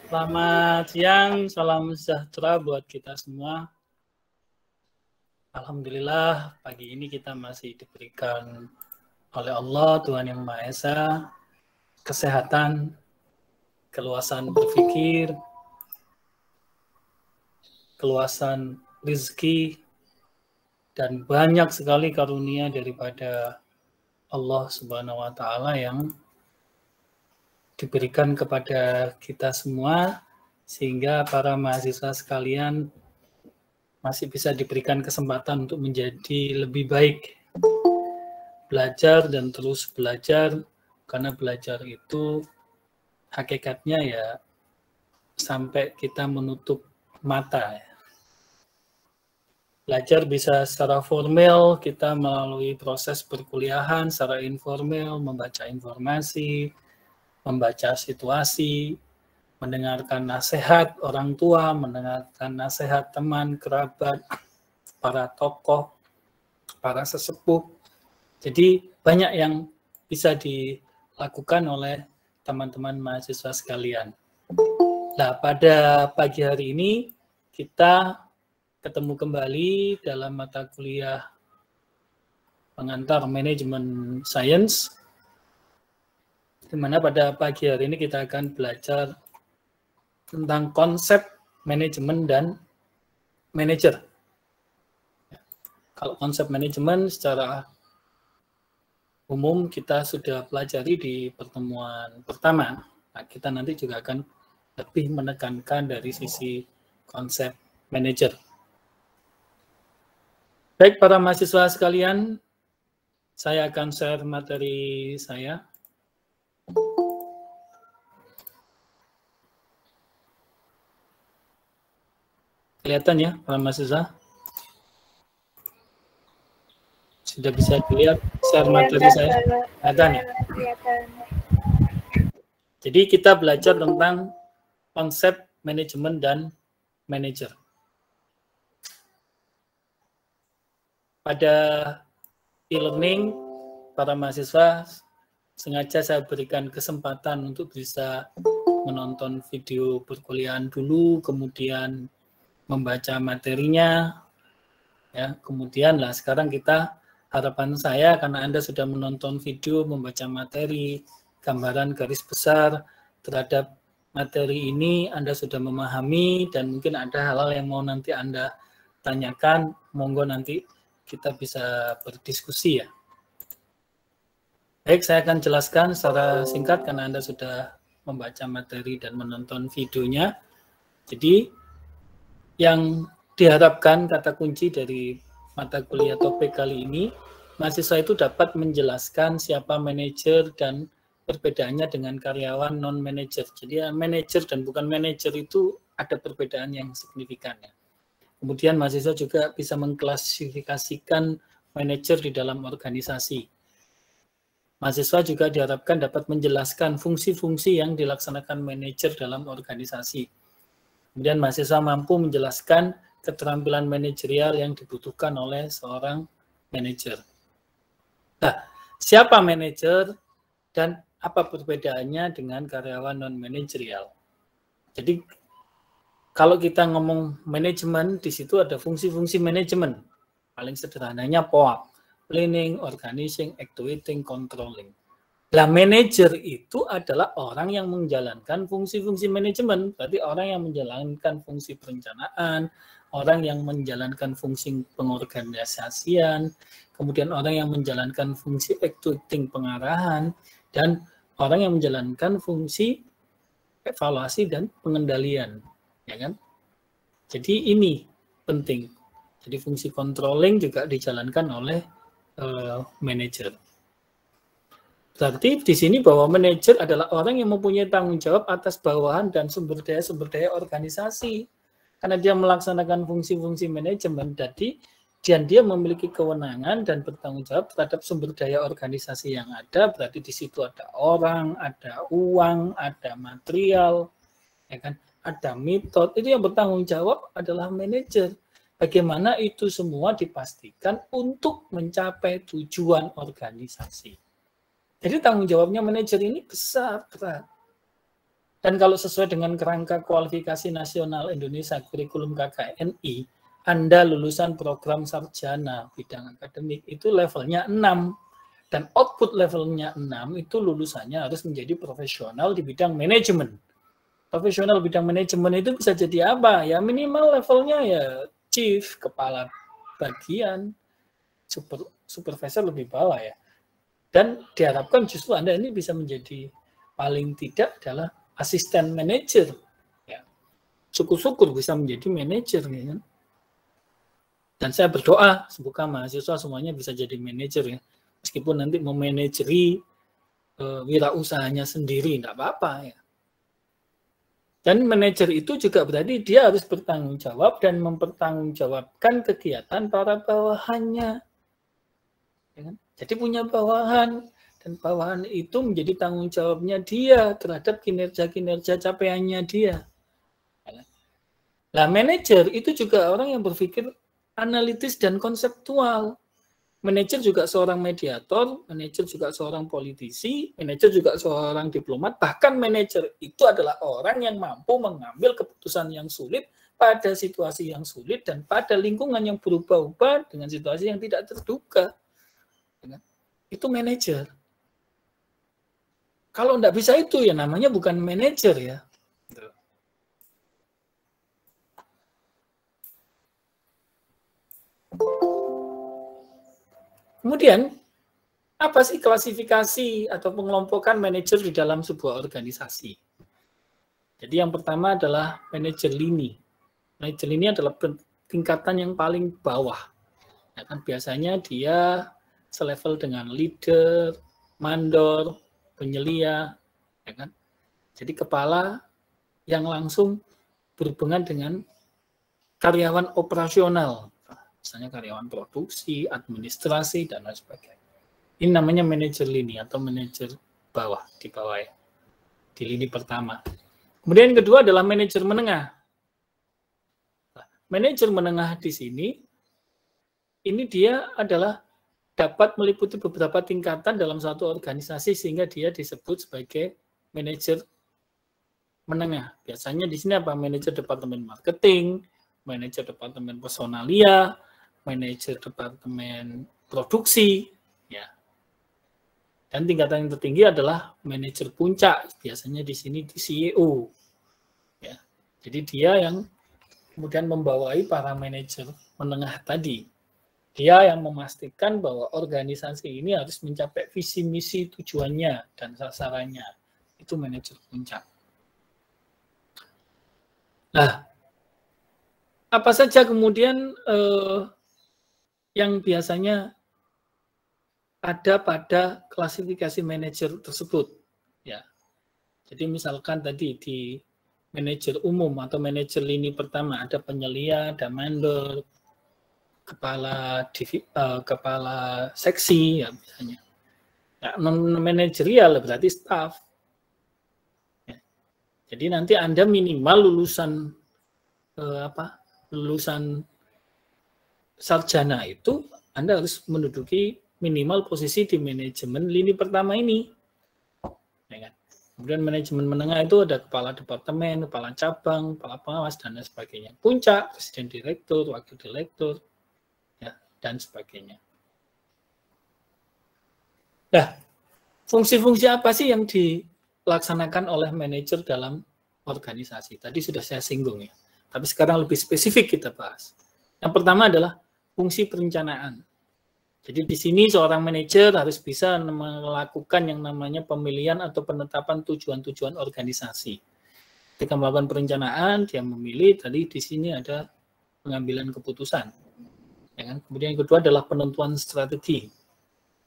Selamat siang, salam sejahtera buat kita semua. Alhamdulillah, pagi ini kita masih diberikan oleh Allah, Tuhan Yang Maha Esa, kesehatan, keluasan berpikir, keluasan rezeki, dan banyak sekali karunia daripada Allah Subhanahu wa Ta'ala yang diberikan kepada kita semua, sehingga para mahasiswa sekalian masih bisa diberikan kesempatan untuk menjadi lebih baik, belajar dan terus belajar, karena belajar itu hakikatnya ya sampai kita menutup mata. Belajar bisa secara formal, kita melalui proses perkuliahan, secara informal, membaca informasi, membaca situasi, mendengarkan nasihat orang tua, mendengarkan nasihat teman, kerabat, para tokoh, para sesepuh. Jadi banyak yang bisa dilakukan oleh teman-teman mahasiswa sekalian. Nah, pada pagi hari ini kita ketemu kembali dalam mata kuliah pengantar manajemen sains, di mana pada pagi hari ini kita akan belajar tentang konsep manajemen dan manajer. Kalau konsep manajemen secara umum kita sudah pelajari di pertemuan pertama. Nah, kita nanti juga akan lebih menekankan dari sisi konsep manajer. Baik para mahasiswa sekalian, saya akan share materi saya. Kelihatan ya para mahasiswa? Sudah bisa dilihat share materi saya? Kelihatan ya? Jadi kita belajar tentang konsep manajemen dan manajer. Pada e-learning, para mahasiswa sengaja saya berikan kesempatan untuk bisa menonton video perkuliahan dulu, kemudian membaca materinya, ya. Kemudian lah sekarang kita, harapan saya karena Anda sudah menonton video, membaca materi, gambaran garis besar terhadap materi ini, Anda sudah memahami dan mungkin ada hal-hal yang mau nanti Anda tanyakan, monggo nanti kita bisa berdiskusi ya. Baik, saya akan jelaskan secara singkat karena Anda sudah membaca materi dan menonton videonya. Jadi, yang diharapkan kata kunci dari mata kuliah topik kali ini, mahasiswa itu dapat menjelaskan siapa manajer dan perbedaannya dengan karyawan non-manajer. Jadi, manajer dan bukan manajer itu ada perbedaan yang signifikan. Kemudian mahasiswa juga bisa mengklasifikasikan manajer di dalam organisasi. Mahasiswa juga diharapkan dapat menjelaskan fungsi-fungsi yang dilaksanakan manajer dalam organisasi. Kemudian mahasiswa mampu menjelaskan keterampilan manajerial yang dibutuhkan oleh seorang manajer. Nah, siapa manajer dan apa perbedaannya dengan karyawan non-manajerial? Jadi, kalau kita ngomong manajemen, di situ ada fungsi-fungsi manajemen. Paling sederhananya POAK. Planning, organizing, actuating, controlling. Nah, manajer itu adalah orang yang menjalankan fungsi-fungsi manajemen. Berarti orang yang menjalankan fungsi perencanaan, orang yang menjalankan fungsi pengorganisasian, kemudian orang yang menjalankan fungsi actuating pengarahan, dan orang yang menjalankan fungsi evaluasi dan pengendalian. Ya kan? Jadi ini penting. Jadi fungsi controlling juga dijalankan oleh manajer. Berarti di sini bahwa manajer adalah orang yang mempunyai tanggung jawab atas bawahan dan sumber daya organisasi. Karena dia melaksanakan fungsi-fungsi manajemen, jadi dia memiliki kewenangan dan bertanggung jawab terhadap sumber daya organisasi yang ada. Berarti di situ ada orang, ada uang, ada material, ya kan? Ada metode. Itu yang bertanggung jawab adalah manajer. Bagaimana itu semua dipastikan untuk mencapai tujuan organisasi. Jadi tanggung jawabnya manajer ini besar, berat. Dan kalau sesuai dengan kerangka kualifikasi nasional Indonesia kurikulum KKNI, Anda lulusan program sarjana bidang akademik itu levelnya 6. Dan output levelnya 6 itu lulusannya harus menjadi profesional di bidang manajemen. Profesional bidang manajemen itu bisa jadi apa? Ya minimal levelnya ya chief, kepala bagian, supervisor lebih bawah ya. Dan diharapkan justru Anda ini bisa menjadi paling tidak adalah asisten manajer, ya. Syukur-syukur bisa menjadi manajer, ya. Dan saya berdoa semoga mahasiswa semuanya bisa jadi manajer, ya. Meskipun nanti memanajeri wirausahanya sendiri, tidak apa-apa, ya. Dan manajer itu juga berarti dia harus bertanggung jawab dan mempertanggungjawabkan kegiatan para bawahannya, ya kan? Jadi punya bawahan. Dan bawahan itu menjadi tanggung jawabnya dia terhadap kinerja-kinerja capaiannya dia. Nah, manajer itu juga orang yang berpikir analitis dan konseptual. Manajer juga seorang mediator, manajer juga seorang politisi, manajer juga seorang diplomat, bahkan manajer itu adalah orang yang mampu mengambil keputusan yang sulit pada situasi yang sulit dan pada lingkungan yang berubah-ubah dengan situasi yang tidak terduga. Itu manajer. Kalau enggak bisa itu ya namanya bukan manajer ya. Kemudian, apa sih klasifikasi atau pengelompokan manajer di dalam sebuah organisasi? Jadi yang pertama adalah manajer lini. Manajer lini adalah tingkatan yang paling bawah. Ya kan, biasanya dia selevel dengan leader, mandor, penyelia, ya kan? Jadi kepala yang langsung berhubungan dengan karyawan operasional, misalnya karyawan produksi, administrasi, dan lain sebagainya. Ini namanya manajer lini atau manajer bawah, di bawah ya, di lini pertama. Kemudian yang kedua adalah manajer menengah. Manajer menengah di sini, ini dia adalah dapat meliputi beberapa tingkatan dalam satu organisasi sehingga dia disebut sebagai manajer menengah. Biasanya di sini apa? Manajer departemen marketing, manajer departemen personalia, manajer departemen produksi, ya. Dan tingkatan yang tertinggi adalah manajer puncak. Biasanya di sini di CEO, ya. Jadi dia yang kemudian membawai para manajer menengah tadi. Dia yang memastikan bahwa organisasi ini harus mencapai visi misi tujuannya dan sasarannya. Itu manajer puncak. Nah, apa saja kemudian yang biasanya ada pada klasifikasi manajer tersebut? Ya, jadi misalkan tadi di manajer umum atau manajer lini pertama ada penyelia, ada mandor, kepala seksi ya biasanya. Nah, non manajerial berarti staff. Ya. Jadi nanti Anda minimal lulusan lulusan sarjana itu Anda harus menduduki minimal posisi di manajemen lini pertama ini. Ya kan? Kemudian manajemen menengah itu ada kepala departemen, kepala cabang, kepala pengawas dan lain sebagainya. Puncak, presiden direktur, wakil direktur, dan sebagainya. Nah, fungsi-fungsi apa sih yang dilaksanakan oleh manajer dalam organisasi? Tadi sudah saya singgung ya, tapi sekarang lebih spesifik kita bahas. Yang pertama adalah fungsi perencanaan. Jadi di sini seorang manajer harus bisa melakukan yang namanya pemilihan atau penetapan tujuan-tujuan organisasi. Ketika melakukan perencanaan, dia memilih, tadi di sini ada pengambilan keputusan. Ya kan? Kemudian yang kedua adalah penentuan strategi,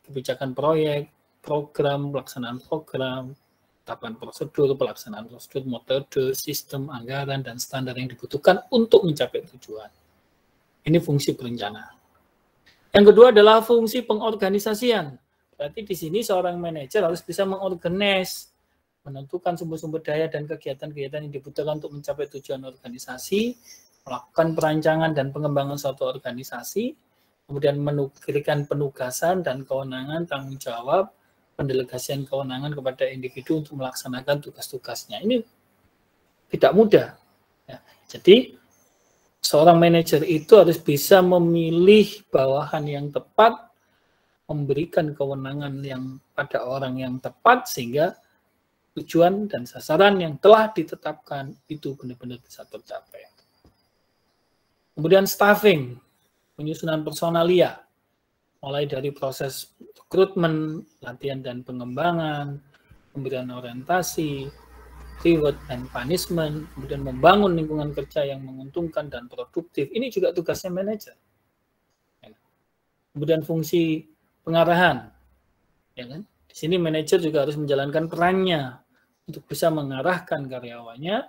kebijakan proyek, program, pelaksanaan program, tahapan prosedur, pelaksanaan prosedur, metode, sistem, anggaran, dan standar yang dibutuhkan untuk mencapai tujuan. Ini fungsi perencanaan. Yang kedua adalah fungsi pengorganisasian. Berarti di sini seorang manajer harus bisa mengorganize, menentukan sumber-sumber daya dan kegiatan-kegiatan yang dibutuhkan untuk mencapai tujuan organisasi, melakukan perancangan dan pengembangan suatu organisasi, kemudian memberikan penugasan dan kewenangan, tanggung jawab, pendelegasian kewenangan kepada individu untuk melaksanakan tugas-tugasnya. Ini tidak mudah. Ya, jadi seorang manajer itu harus bisa memilih bawahan yang tepat, memberikan kewenangan yang pada orang yang tepat, sehingga tujuan dan sasaran yang telah ditetapkan itu benar-benar bisa tercapai. Kemudian staffing, penyusunan personalia, mulai dari proses rekrutmen, latihan dan pengembangan, pemberian orientasi, reward and punishment, kemudian membangun lingkungan kerja yang menguntungkan dan produktif. Ini juga tugasnya manajer. Kemudian fungsi pengarahan, ya kan? Di sini manajer juga harus menjalankan perannya untuk bisa mengarahkan karyawannya.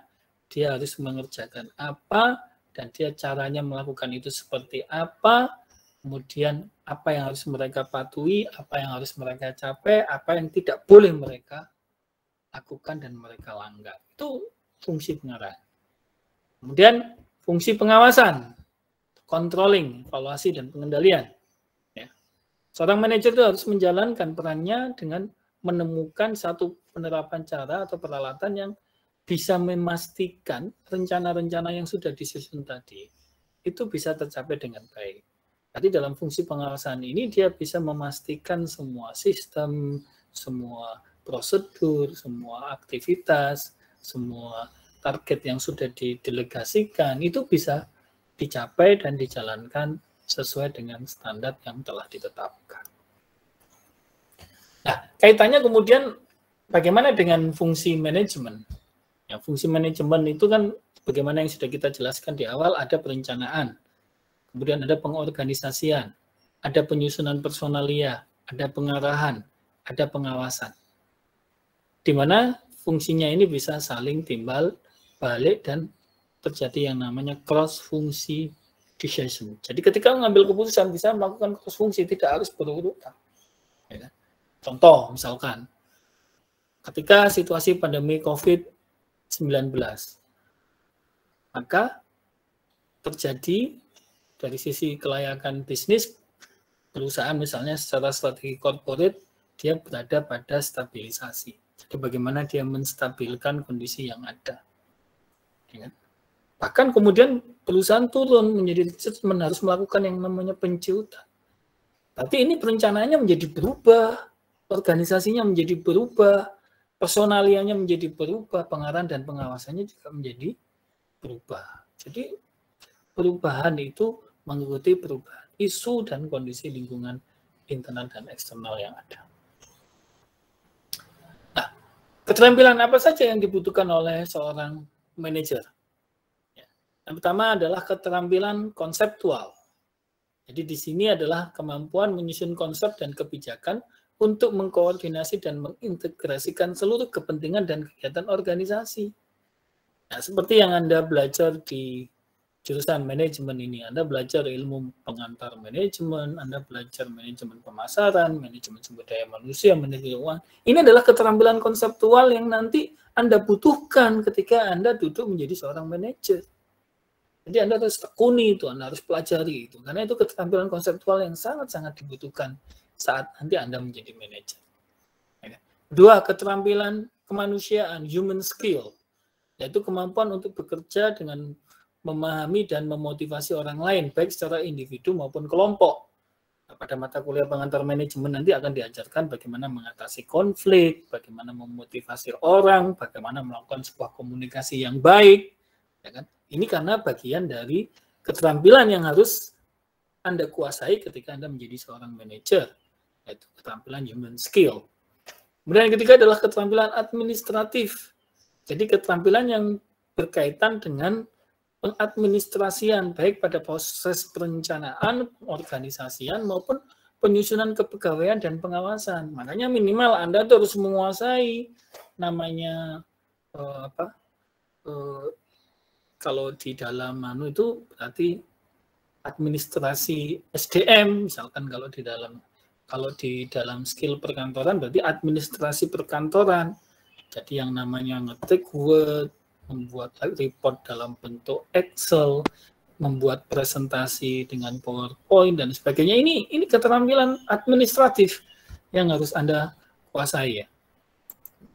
Dia harus mengerjakan apa dan dia caranya melakukan itu seperti apa. Kemudian apa yang harus mereka patuhi, apa yang harus mereka capai, apa yang tidak boleh mereka lakukan dan mereka langgar. Itu fungsi pengarahan. Kemudian fungsi pengawasan, controlling, evaluasi dan pengendalian. Ya. Seorang manajer itu harus menjalankan perannya dengan menemukan satu penerapan cara atau peralatan yang bisa memastikan rencana-rencana yang sudah disusun tadi itu bisa tercapai dengan baik. Tadi dalam fungsi pengawasan ini dia bisa memastikan semua sistem, semua prosedur, semua aktivitas, semua target yang sudah didelegasikan itu bisa dicapai dan dijalankan sesuai dengan standar yang telah ditetapkan. Nah, kaitannya kemudian bagaimana dengan fungsi manajemen? Ya, fungsi manajemen itu kan bagaimana yang sudah kita jelaskan di awal, ada perencanaan, kemudian ada pengorganisasian, ada penyusunan personalia, ada pengarahan, ada pengawasan. Di mana fungsinya ini bisa saling timbal balik dan terjadi yang namanya cross fungsi decision. Jadi ketika mengambil keputusan bisa melakukan cross fungsi, tidak harus berurutan. Ya. Contoh misalkan ketika situasi pandemi COVID-19, maka terjadi dari sisi kelayakan bisnis perusahaan misalnya secara strategi corporate dia berada pada stabilisasi. Jadi bagaimana dia menstabilkan kondisi yang ada. Ya. Bahkan kemudian perusahaan turun menjadi harus melakukan yang namanya penciutan. Tapi ini perencanaannya menjadi berubah, organisasinya menjadi berubah, personalianya menjadi berubah, pengarahan dan pengawasannya juga menjadi berubah. Jadi perubahan itu mengikuti perubahan isu dan kondisi lingkungan internal dan eksternal yang ada. Nah, keterampilan apa saja yang dibutuhkan oleh seorang manajer? Yang pertama adalah keterampilan konseptual. Jadi di sini adalah kemampuan menyusun konsep dan kebijakan untuk mengkoordinasi dan mengintegrasikan seluruh kepentingan dan kegiatan organisasi. Nah, seperti yang Anda belajar di jurusan manajemen ini, Anda belajar ilmu pengantar manajemen, Anda belajar manajemen pemasaran, manajemen sumber daya manusia, manajemen keuangan. Ini adalah keterampilan konseptual yang nanti Anda butuhkan ketika Anda duduk menjadi seorang manajer. Jadi Anda harus tekuni itu, Anda harus pelajari itu, karena itu keterampilan konseptual yang sangat-sangat dibutuhkan saat nanti Anda menjadi manajer. Dua, keterampilan kemanusiaan, human skill, yaitu kemampuan untuk bekerja dengan memahami dan memotivasi orang lain, baik secara individu maupun kelompok. Nah, pada mata kuliah pengantar manajemen nanti akan diajarkan bagaimana mengatasi konflik, bagaimana memotivasi orang, bagaimana melakukan sebuah komunikasi yang baik. Ya kan? Ini karena bagian dari keterampilan yang harus Anda kuasai ketika Anda menjadi seorang manajer, yaitu keterampilan human skill. Kemudian yang ketiga adalah keterampilan administratif. Jadi keterampilan yang berkaitan dengan pengadministrasian, baik pada proses perencanaan, organisasian, maupun penyusunan kepegawaian dan pengawasan. Makanya minimal Anda harus menguasai namanya kalau di dalam itu berarti administrasi SDM, misalkan kalau di dalam skill perkantoran berarti administrasi perkantoran. Jadi yang namanya ngetik Word, membuat report dalam bentuk Excel, membuat presentasi dengan PowerPoint dan sebagainya. Ini keterampilan administratif yang harus Anda kuasai ya.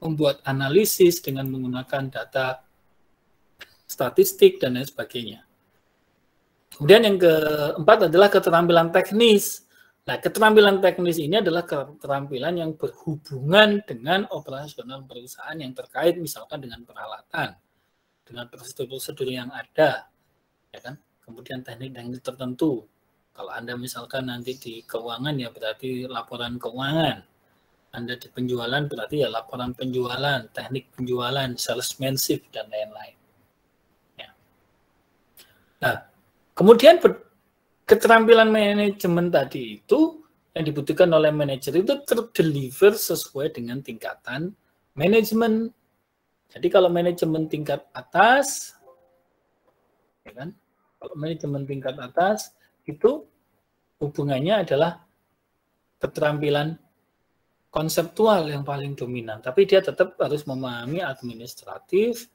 Membuat analisis dengan menggunakan data statistik, dan lain sebagainya. Kemudian yang keempat adalah keterampilan teknis. Nah, keterampilan teknis ini adalah keterampilan yang berhubungan dengan operasional perusahaan yang terkait misalkan dengan peralatan, dengan prosedur-prosedur yang ada, ya kan? Kemudian teknik-teknik tertentu. Kalau Anda misalkan nanti di keuangan ya berarti laporan keuangan. Anda di penjualan berarti ya laporan penjualan, teknik penjualan, salesmanship, dan lain-lain. Ya. Nah, kemudian keterampilan manajemen tadi itu yang dibutuhkan oleh manajer itu terdeliver sesuai dengan tingkatan manajemen. Jadi kalau manajemen tingkat atas, ya kan? Kalau manajemen tingkat atas itu hubungannya adalah keterampilan konseptual yang paling dominan, tapi dia tetap harus memahami administratif,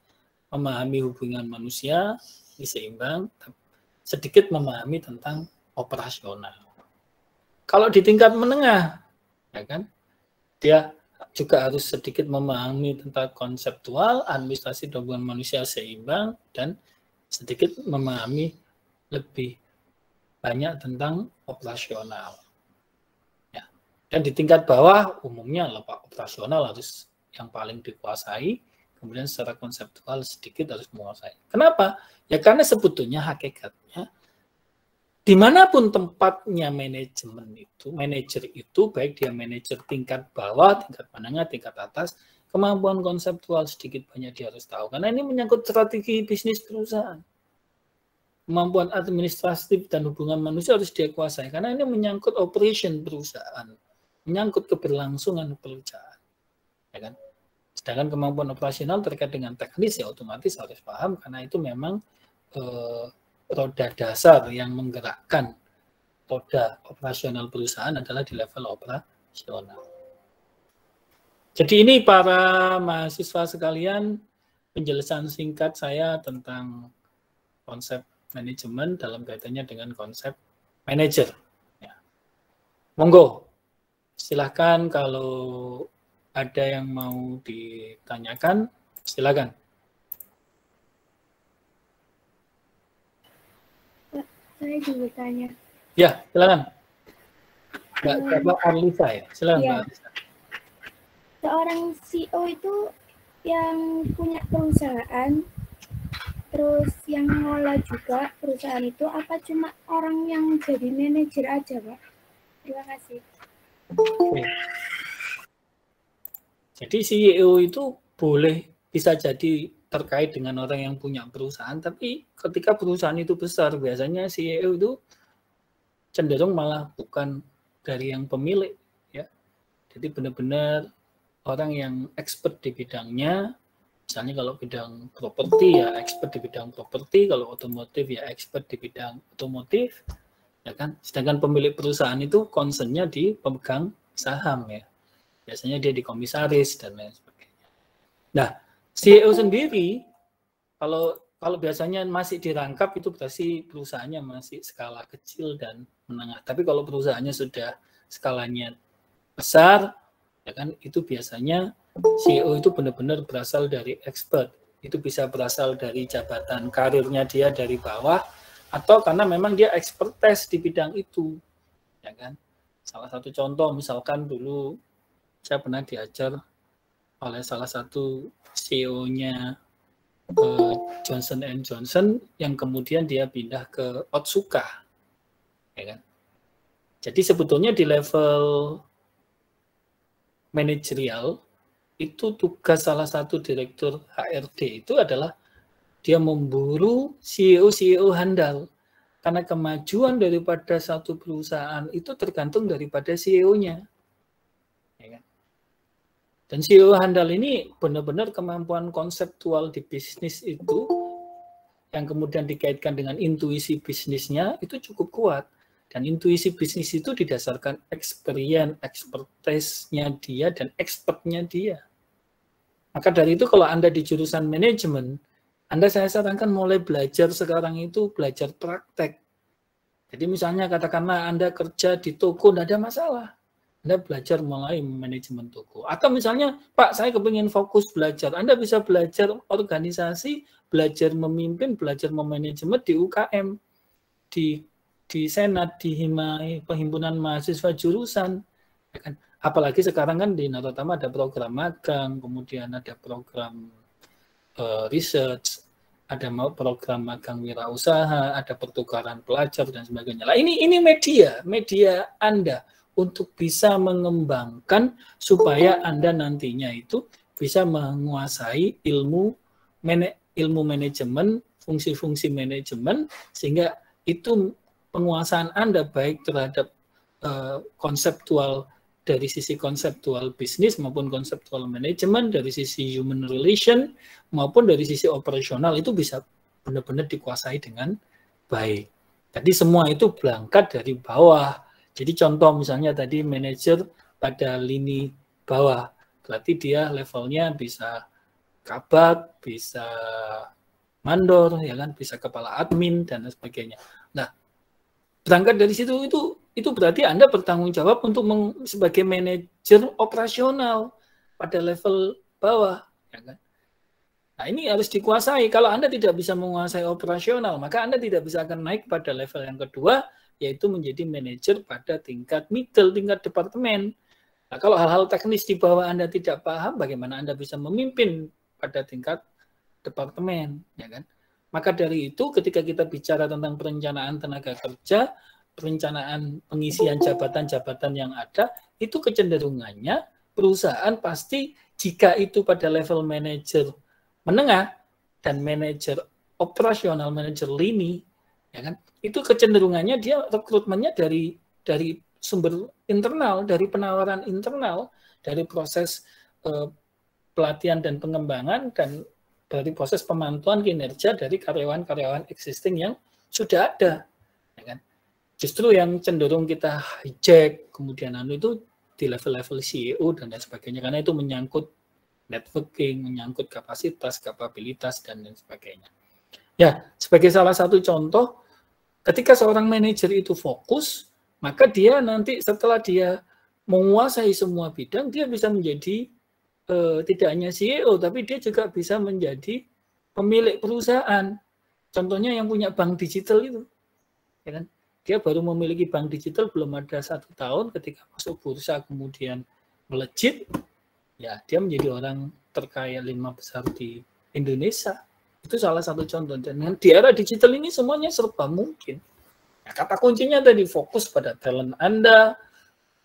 memahami hubungan manusia, seimbang, sedikit memahami tentang operasional. Kalau di tingkat menengah, ya kan, dia juga harus sedikit memahami tentang konseptual, administrasi dan hubungan manusia seimbang, dan sedikit memahami lebih banyak tentang operasional. Ya. Dan di tingkat bawah, umumnya operasional harus yang paling dikuasai, kemudian secara konseptual sedikit harus menguasai. Kenapa? Ya karena sebetulnya hakikatnya dimanapun tempatnya manajer itu, baik dia manajer tingkat bawah, tingkat menengah, tingkat atas, kemampuan konseptual sedikit banyak dia harus tahu. Karena ini menyangkut strategi bisnis perusahaan. Kemampuan administratif dan hubungan manusia harus dia kuasai. Karena ini menyangkut operation perusahaan, menyangkut keberlangsungan perusahaan. Ya kan? Sedangkan kemampuan operasional terkait dengan teknis ya otomatis harus paham, karena itu memang roda dasar yang menggerakkan roda operasional perusahaan adalah di level operasional. Jadi ini para mahasiswa sekalian, penjelasan singkat saya tentang konsep manajemen dalam kaitannya dengan konsep manajer. Ya. Monggo, silahkan kalau ada yang mau ditanyakan, silakan. Saya juga tanya. Ya, silakan. Mbak Arlisa ya, silakan Mbak Arlisa. Seorang CEO itu yang punya perusahaan, terus yang mengelola juga perusahaan itu, apa cuma orang yang jadi manajer aja, Pak? Terima kasih. Oke. Jadi CEO itu boleh bisa jadi terkait dengan orang yang punya perusahaan, tapi ketika perusahaan itu besar, biasanya CEO itu cenderung malah bukan dari yang pemilik, ya. Jadi benar-benar orang yang expert di bidangnya. Misalnya kalau bidang properti ya expert di bidang properti, kalau otomotif ya expert di bidang otomotif, ya kan. Sedangkan pemilik perusahaan itu concernnya di pemegang saham ya. Biasanya dia di komisaris dan lain sebagainya. Nah, CEO sendiri kalau biasanya masih dirangkap itu berarti perusahaannya masih skala kecil dan menengah. Tapi kalau perusahaannya sudah skalanya besar, ya kan, itu biasanya CEO itu benar-benar berasal dari expert. Itu bisa berasal dari jabatan karirnya dia dari bawah, atau karena memang dia expertise di bidang itu, ya kan. Salah satu contoh misalkan dulu saya pernah diajar oleh salah satu CEO-nya Johnson & Johnson yang kemudian dia pindah ke Otsuka, ya kan. Jadi sebetulnya di level manajerial itu tugas salah satu direktur HRD itu adalah dia memburu CEO handal, karena kemajuan daripada satu perusahaan itu tergantung daripada CEO-nya. Ya kan? Dan CEO handal ini benar-benar kemampuan konseptual di bisnis itu yang kemudian dikaitkan dengan intuisi bisnisnya itu cukup kuat. Dan intuisi bisnis itu didasarkan experience, expertise-nya dia, dan expertnya dia. Maka dari itu kalau Anda di jurusan manajemen, saya sarankan mulai belajar sekarang itu belajar praktek. Jadi misalnya katakanlah Anda kerja di toko, tidak ada masalah. Anda belajar mulai manajemen toko. Atau misalnya, Pak, saya kepingin fokus belajar. Anda bisa belajar organisasi, belajar memimpin, belajar memanajemen di UKM, di Senat, di Perhimpunan Mahasiswa Jurusan. Ya kan? Apalagi sekarang kan di Narotama ada program magang, kemudian ada program research, ada program magang wirausaha, ada pertukaran pelajar dan sebagainya. Nah, ini media Anda untuk bisa mengembangkan supaya Anda nantinya itu bisa menguasai ilmu manajemen, fungsi-fungsi manajemen, sehingga itu penguasaan Anda baik terhadap konseptual dari sisi konseptual bisnis maupun konseptual manajemen, dari sisi human relation maupun dari sisi operasional itu bisa benar-benar dikuasai dengan baik. Jadi semua itu berangkat dari bawah. Jadi contoh misalnya tadi manajer pada lini bawah, berarti dia levelnya bisa kabak, bisa mandor, ya kan, bisa kepala admin dan sebagainya. Nah, berangkat dari situ itu berarti Anda bertanggung jawab untuk sebagai manajer operasional pada level bawah, ya kan. Nah, ini harus dikuasai. Kalau Anda tidak bisa menguasai operasional, maka Anda tidak bisa akan naik pada level yang kedua, yaitu menjadi manajer pada tingkat middle, tingkat departemen. Nah, kalau hal-hal teknis di bawah Anda tidak paham, bagaimana Anda bisa memimpin pada tingkat departemen, ya kan? Maka dari itu, ketika kita bicara tentang perencanaan tenaga kerja, perencanaan pengisian jabatan-jabatan yang ada, itu kecenderungannya perusahaan pasti jika itu pada level manajer menengah dan manajer operasional, manajer lini, ya kan? Itu kecenderungannya dia rekrutmennya dari sumber internal, dari penawaran internal, dari proses pelatihan dan pengembangan, dan dari proses pemantauan kinerja dari karyawan-karyawan existing yang sudah ada, ya kan? Justru yang cenderung kita hijack kemudian itu di level-level CEO dan lain sebagainya, karena itu menyangkut networking, menyangkut kapasitas, kapabilitas, dan lain sebagainya. Ya, sebagai salah satu contoh, ketika seorang manajer itu fokus, maka dia nanti setelah dia menguasai semua bidang, dia bisa menjadi tidak hanya CEO, tapi dia juga bisa menjadi pemilik perusahaan. Contohnya yang punya bank digital itu, ya kan? Dia baru memiliki bank digital belum ada 1 tahun, ketika masuk bursa kemudian melejit, ya dia menjadi orang terkaya 5 besar di Indonesia. Itu salah satu contoh. Dan di era digital ini semuanya serba mungkin. Nah, kata kuncinya tadi fokus pada talent Anda,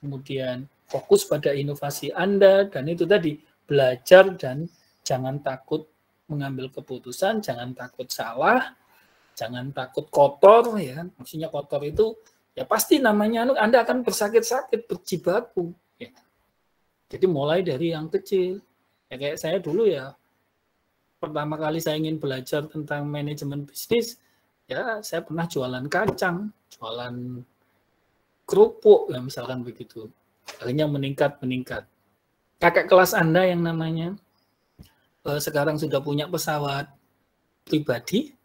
kemudian fokus pada inovasi Anda, dan itu tadi belajar dan jangan takut mengambil keputusan, jangan takut salah, jangan takut kotor, ya kan? Maksudnya kotor itu ya pasti namanya Anda akan bersakit-sakit, berjibaku. Ya. Jadi mulai dari yang kecil. Ya kayak saya dulu ya, pertama kali saya ingin belajar tentang manajemen bisnis, ya saya pernah jualan kacang, jualan kerupuk, ya misalkan begitu. Akhirnya meningkat. Kakak kelas Anda yang namanya sekarang sudah punya pesawat pribadi,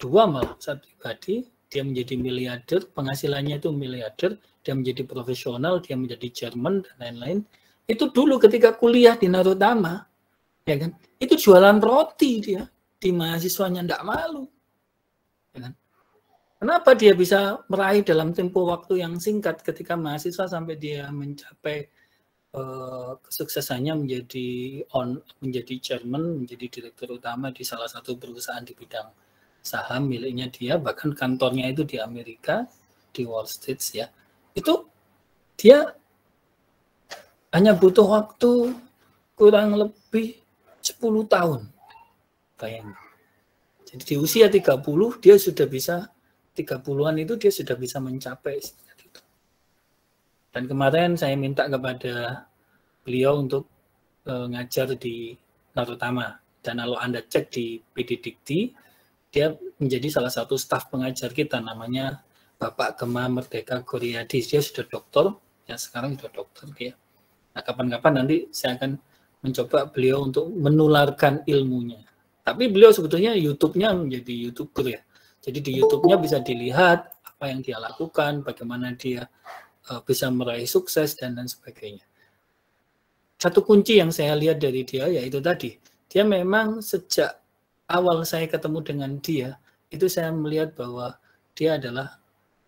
2 malah, 1 pribadi, dia menjadi miliarder, penghasilannya itu miliarder, dia menjadi profesional, dia menjadi chairman, dan lain-lain. Itu dulu ketika kuliah di Narotama, ya kan? Itu jualan roti dia, di mahasiswanya enggak malu. Ya kan? Kenapa dia bisa meraih dalam tempo waktu yang singkat ketika mahasiswa sampai dia mencapai kesuksesannya menjadi chairman, menjadi direktur utama di salah satu perusahaan di bidang saham miliknya dia, bahkan kantornya itu di Amerika, di Wall Street, ya. Itu dia hanya butuh waktu kurang lebih 10 tahun. Bayangin. Jadi di usia 30 dia sudah bisa, 30-an itu dia sudah bisa mencapai. Dan kemarin saya minta kepada beliau untuk ngajar di Narotama. Dan kalau Anda cek di PD Dikti, dia menjadi salah satu staf pengajar kita, namanya Bapak Gema Merdeka Goryadi. Dia sudah doktor, ya sekarang sudah doktor dia. Nah, kapan-kapan nanti saya akan mencoba beliau untuk menularkan ilmunya. Tapi beliau sebetulnya YouTube-nya menjadi YouTuber ya. Jadi di YouTube-nya bisa dilihat apa yang dia lakukan, bagaimana dia bisa meraih sukses dan lain sebagainya. Satu kunci yang saya lihat dari dia yaitu tadi, dia memang sejak awal saya ketemu dengan dia, itu saya melihat bahwa dia adalah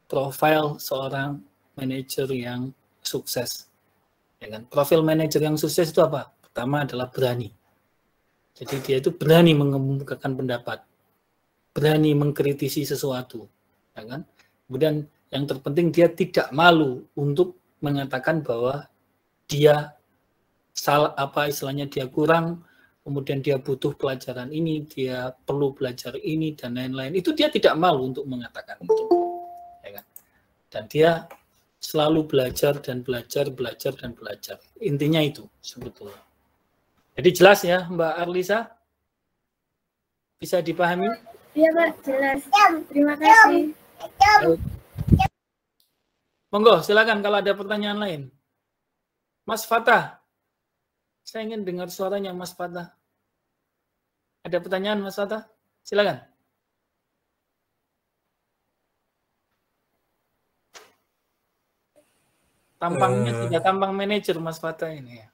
profil seorang manajer yang sukses. Ya kan? Profil manajer yang sukses itu apa? Pertama adalah berani. Jadi dia itu berani mengemukakan pendapat, berani mengkritisi sesuatu, ya kan? Kemudian yang terpenting dia tidak malu untuk mengatakan bahwa dia salah, apa istilahnya, dia kurang, kemudian dia butuh pelajaran ini, dia perlu belajar ini dan lain-lain. Itu dia tidak malu untuk mengatakan itu, ya kan? Dan dia selalu belajar dan belajar, belajar dan belajar. Intinya itu sebetulnya. Jadi jelas ya Mbak Arlisa? Bisa dipahami? Iya Pak, jelas. Terima kasih. Monggo, silakan kalau ada pertanyaan lain. Mas Fatah, saya ingin dengar suaranya Mas Fatah. Ada pertanyaan Mas Fatah? Silakan. Tampangnya sudah tampang manajer Mas Fatah ini ya.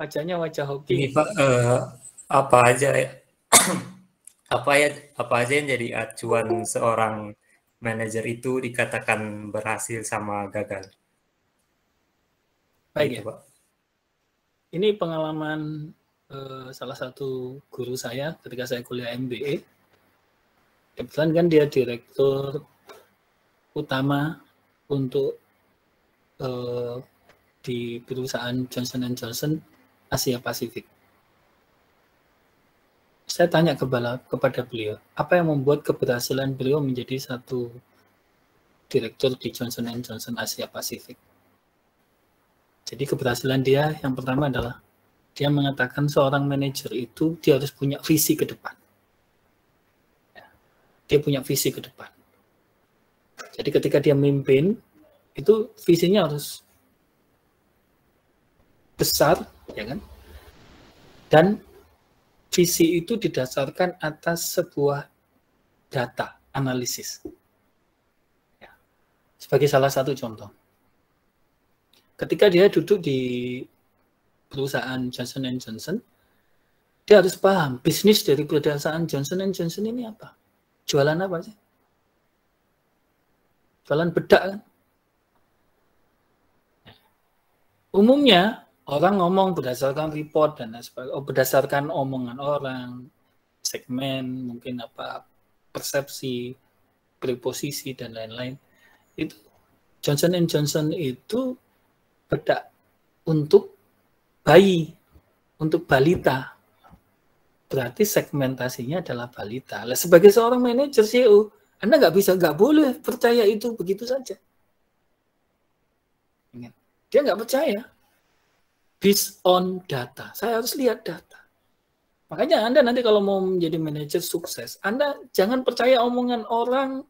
Wajahnya wajah hoki. Ini Pak, apa aja yang jadi acuan seorang manajer itu dikatakan berhasil sama gagal? Baik gitu, ya. Pak. Ini pengalaman salah satu guru saya ketika saya kuliah MBA. Kebetulan kan dia direktur utama untuk di perusahaan Johnson & Johnson Asia Pasifik. Saya tanya kepada beliau, apa yang membuat keberhasilan beliau menjadi satu direktur di Johnson & Johnson Asia Pasifik. Jadi keberhasilan dia yang pertama adalah dia mengatakan seorang manajer itu dia harus punya visi ke depan. Dia punya visi ke depan. Jadi ketika dia memimpin, itu visinya harus besar, ya kan? Dan visi itu didasarkan atas sebuah data analisis. Ya. Sebagai salah satu contoh, ketika dia duduk di perusahaan Johnson & Johnson, dia harus paham bisnis dari perusahaan Johnson & Johnson ini apa. Jualan apa sih? Jualan bedak kan? Umumnya orang ngomong berdasarkan report dan berdasarkan omongan orang, segmen, mungkin apa, persepsi, preposisi dan lain-lain. Itu Johnson & Johnson itu bedak untuk bayi, untuk balita. Berarti segmentasinya adalah balita. Nah, sebagai seorang manajer CEO, Anda nggak boleh percaya itu begitu saja. Dia nggak percaya. Based on data. Saya harus lihat data. Makanya Anda nanti kalau mau menjadi manajer sukses, Anda jangan percaya omongan orang,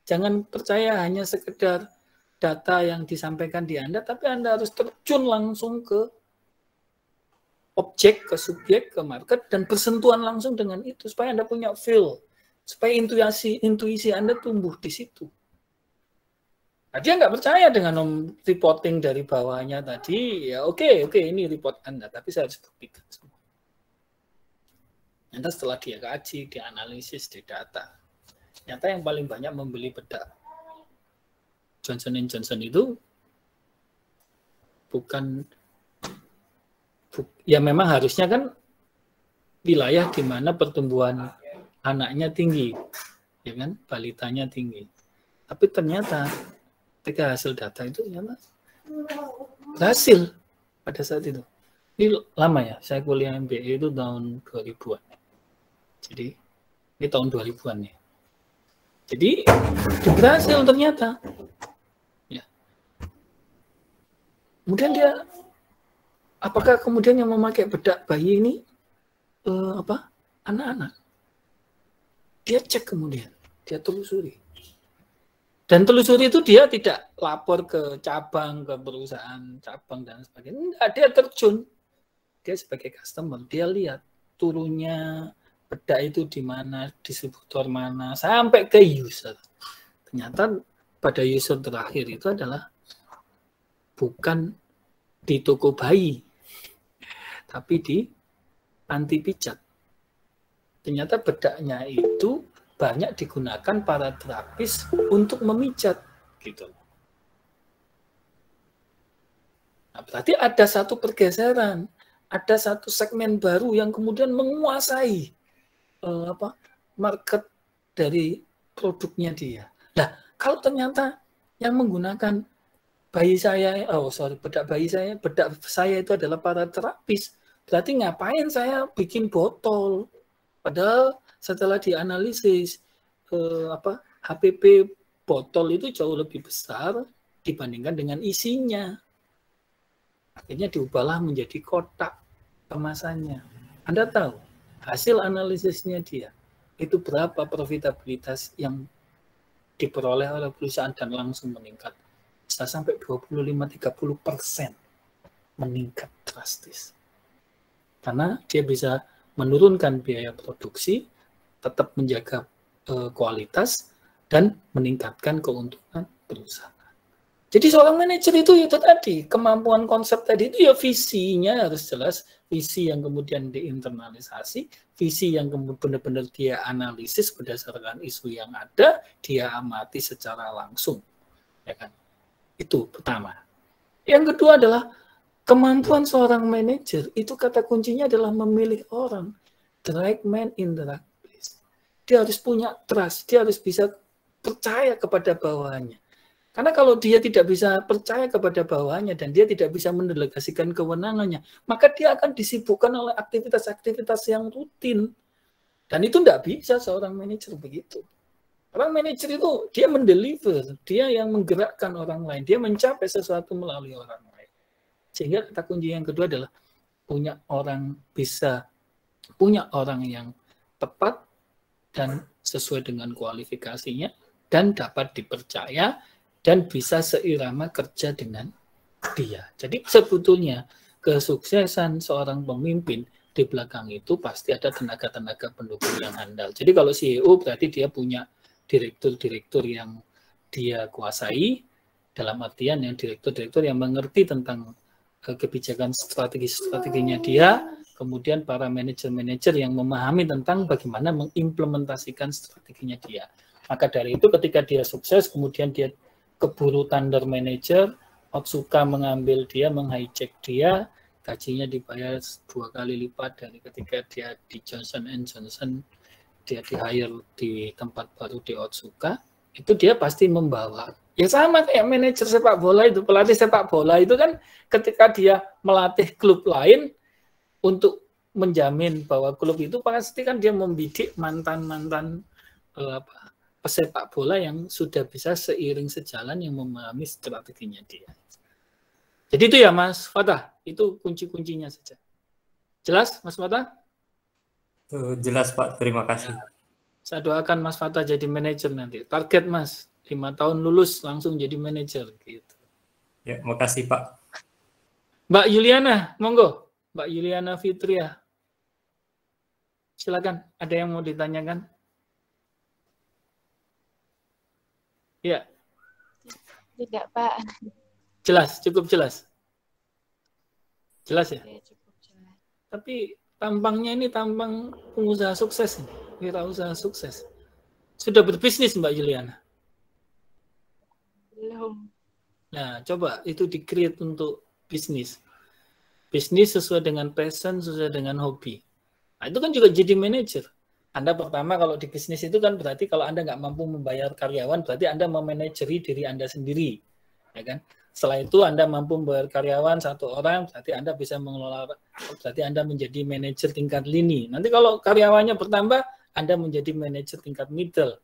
jangan percaya hanya sekedar data yang disampaikan di Anda, tapi Anda harus terjun langsung ke objek, ke subjek, ke market, dan bersentuhan langsung dengan itu, supaya Anda punya feel, supaya intuisi Anda tumbuh di situ. Nah, dia nggak percaya dengan reporting dari bawahnya tadi, ya oke, ini report Anda, tapi saya harus buktikan semua. Nanti setelah dia kaji, dia analisis, dia data, ternyata yang paling banyak membeli bedak Johnson & Johnson itu ya memang harusnya kan wilayah di mana pertumbuhan anaknya tinggi, ya kan, balitanya tinggi. Tapi ternyata ketika hasil data itu ternyata berhasil pada saat itu. Ini lama ya, saya kuliah MBA itu tahun 2000-an. Jadi ini tahun 2000-an nih. Jadi berhasil ternyata. Ya. Kemudian dia, apakah kemudian yang memakai bedak bayi ini anak-anak? Dia cek kemudian, dia telusuri. Dan telusuri itu dia tidak lapor ke cabang, ke perusahaan cabang dan sebagainya. Enggak, dia terjun. Dia sebagai customer, dia lihat turunnya bedak itu di mana, distributor mana, sampai ke user. Ternyata pada user terakhir itu adalah bukan di toko bayi, tapi di panti pijat. Ternyata bedaknya itu banyak digunakan para terapis untuk memijat, gitu. Nah, berarti ada satu pergeseran, ada satu segmen baru yang kemudian menguasai market dari produknya dia. Nah, kalau ternyata yang menggunakan bedak saya itu adalah para terapis, berarti ngapain saya bikin botol? Padahal setelah dianalisis HPP botol itu jauh lebih besar dibandingkan dengan isinya. Akhirnya diubahlah menjadi kotak kemasannya. Anda tahu hasil analisisnya dia itu berapa profitabilitas yang diperoleh oleh perusahaan dan langsung meningkat. Bisa sampai 25-30% meningkat drastis. Karena dia bisa menurunkan biaya produksi, tetap menjaga kualitas, dan meningkatkan keuntungan perusahaan. Jadi seorang manajer itu tadi, kemampuan konsep tadi itu ya visinya harus jelas, visi yang kemudian diinternalisasi, visi yang kemudian benar-benar dia analisis berdasarkan isu yang ada, dia amati secara langsung. Ya kan? Itu pertama. Yang kedua adalah kemampuan seorang manajer, itu kata kuncinya adalah memilih orang. The right man in the right place. Dia harus punya trust, dia harus bisa percaya kepada bawahannya. Karena kalau dia tidak bisa percaya kepada bawahannya dan dia tidak bisa mendelegasikan kewenangannya, maka dia akan disibukkan oleh aktivitas-aktivitas yang rutin. Dan itu tidak bisa seorang manajer begitu. Orang manajer itu dia mendeliver, dia yang menggerakkan orang lain, dia mencapai sesuatu melalui orang lain. Sehingga kata kunci yang kedua adalah punya orang yang tepat dan sesuai dengan kualifikasinya dan dapat dipercaya dan bisa seirama kerja dengan dia. Jadi sebetulnya kesuksesan seorang pemimpin di belakang itu pasti ada tenaga-tenaga pendukung yang handal. Jadi kalau CEO berarti dia punya direktur-direktur yang dia kuasai, dalam artian yang direktur-direktur yang mengerti tentang kebijakan strateginya dia, kemudian para manajer-manajer yang memahami tentang bagaimana mengimplementasikan strateginya dia. Maka dari itu ketika dia sukses, kemudian dia keburu thunder manager, Otsuka mengambil dia, meng-hijack dia, gajinya dibayar 2 kali lipat dari ketika dia di Johnson & Johnson, dia di-hire di tempat baru di Otsuka, itu dia pasti membawa. Ya sama kayak manajer sepak bola itu, pelatih sepak bola itu kan ketika dia melatih klub lain untuk menjamin bahwa klub itu pasti kan dia membidik mantan-mantan pesepak bola yang sudah bisa seiring sejalan yang memahami strateginya dia. Jadi itu ya Mas Fatah, itu kunci-kuncinya saja. Jelas Mas Fatah? Jelas Pak, terima kasih. Ya, saya doakan Mas Fatah jadi manajer nanti. Target Mas, 5 tahun lulus langsung jadi manajer gitu. Ya, makasih Pak. Mbak Yuliana, monggo. Mbak Yuliana Fitria. Silakan, ada yang mau ditanyakan? Ya. Tidak, Pak. Jelas, cukup jelas. Jelas ya? Oke, cukup jelas. Tapi tampangnya ini tampang pengusaha sukses, wirausaha sukses. Sudah berbisnis Mbak Juliana? Belum. Nah, coba itu di-create untuk bisnis. Bisnis sesuai dengan passion, sesuai dengan hobi. Nah, itu kan juga jadi manajer. Anda pertama kalau di bisnis itu kan berarti kalau Anda nggak mampu membayar karyawan, berarti Anda memanajeri diri Anda sendiri. Ya kan? Setelah itu Anda mampu membayar karyawan 1 orang, berarti Anda bisa mengelola, berarti Anda menjadi manajer tingkat lini. Nanti kalau karyawannya bertambah, Anda menjadi manajer tingkat middle.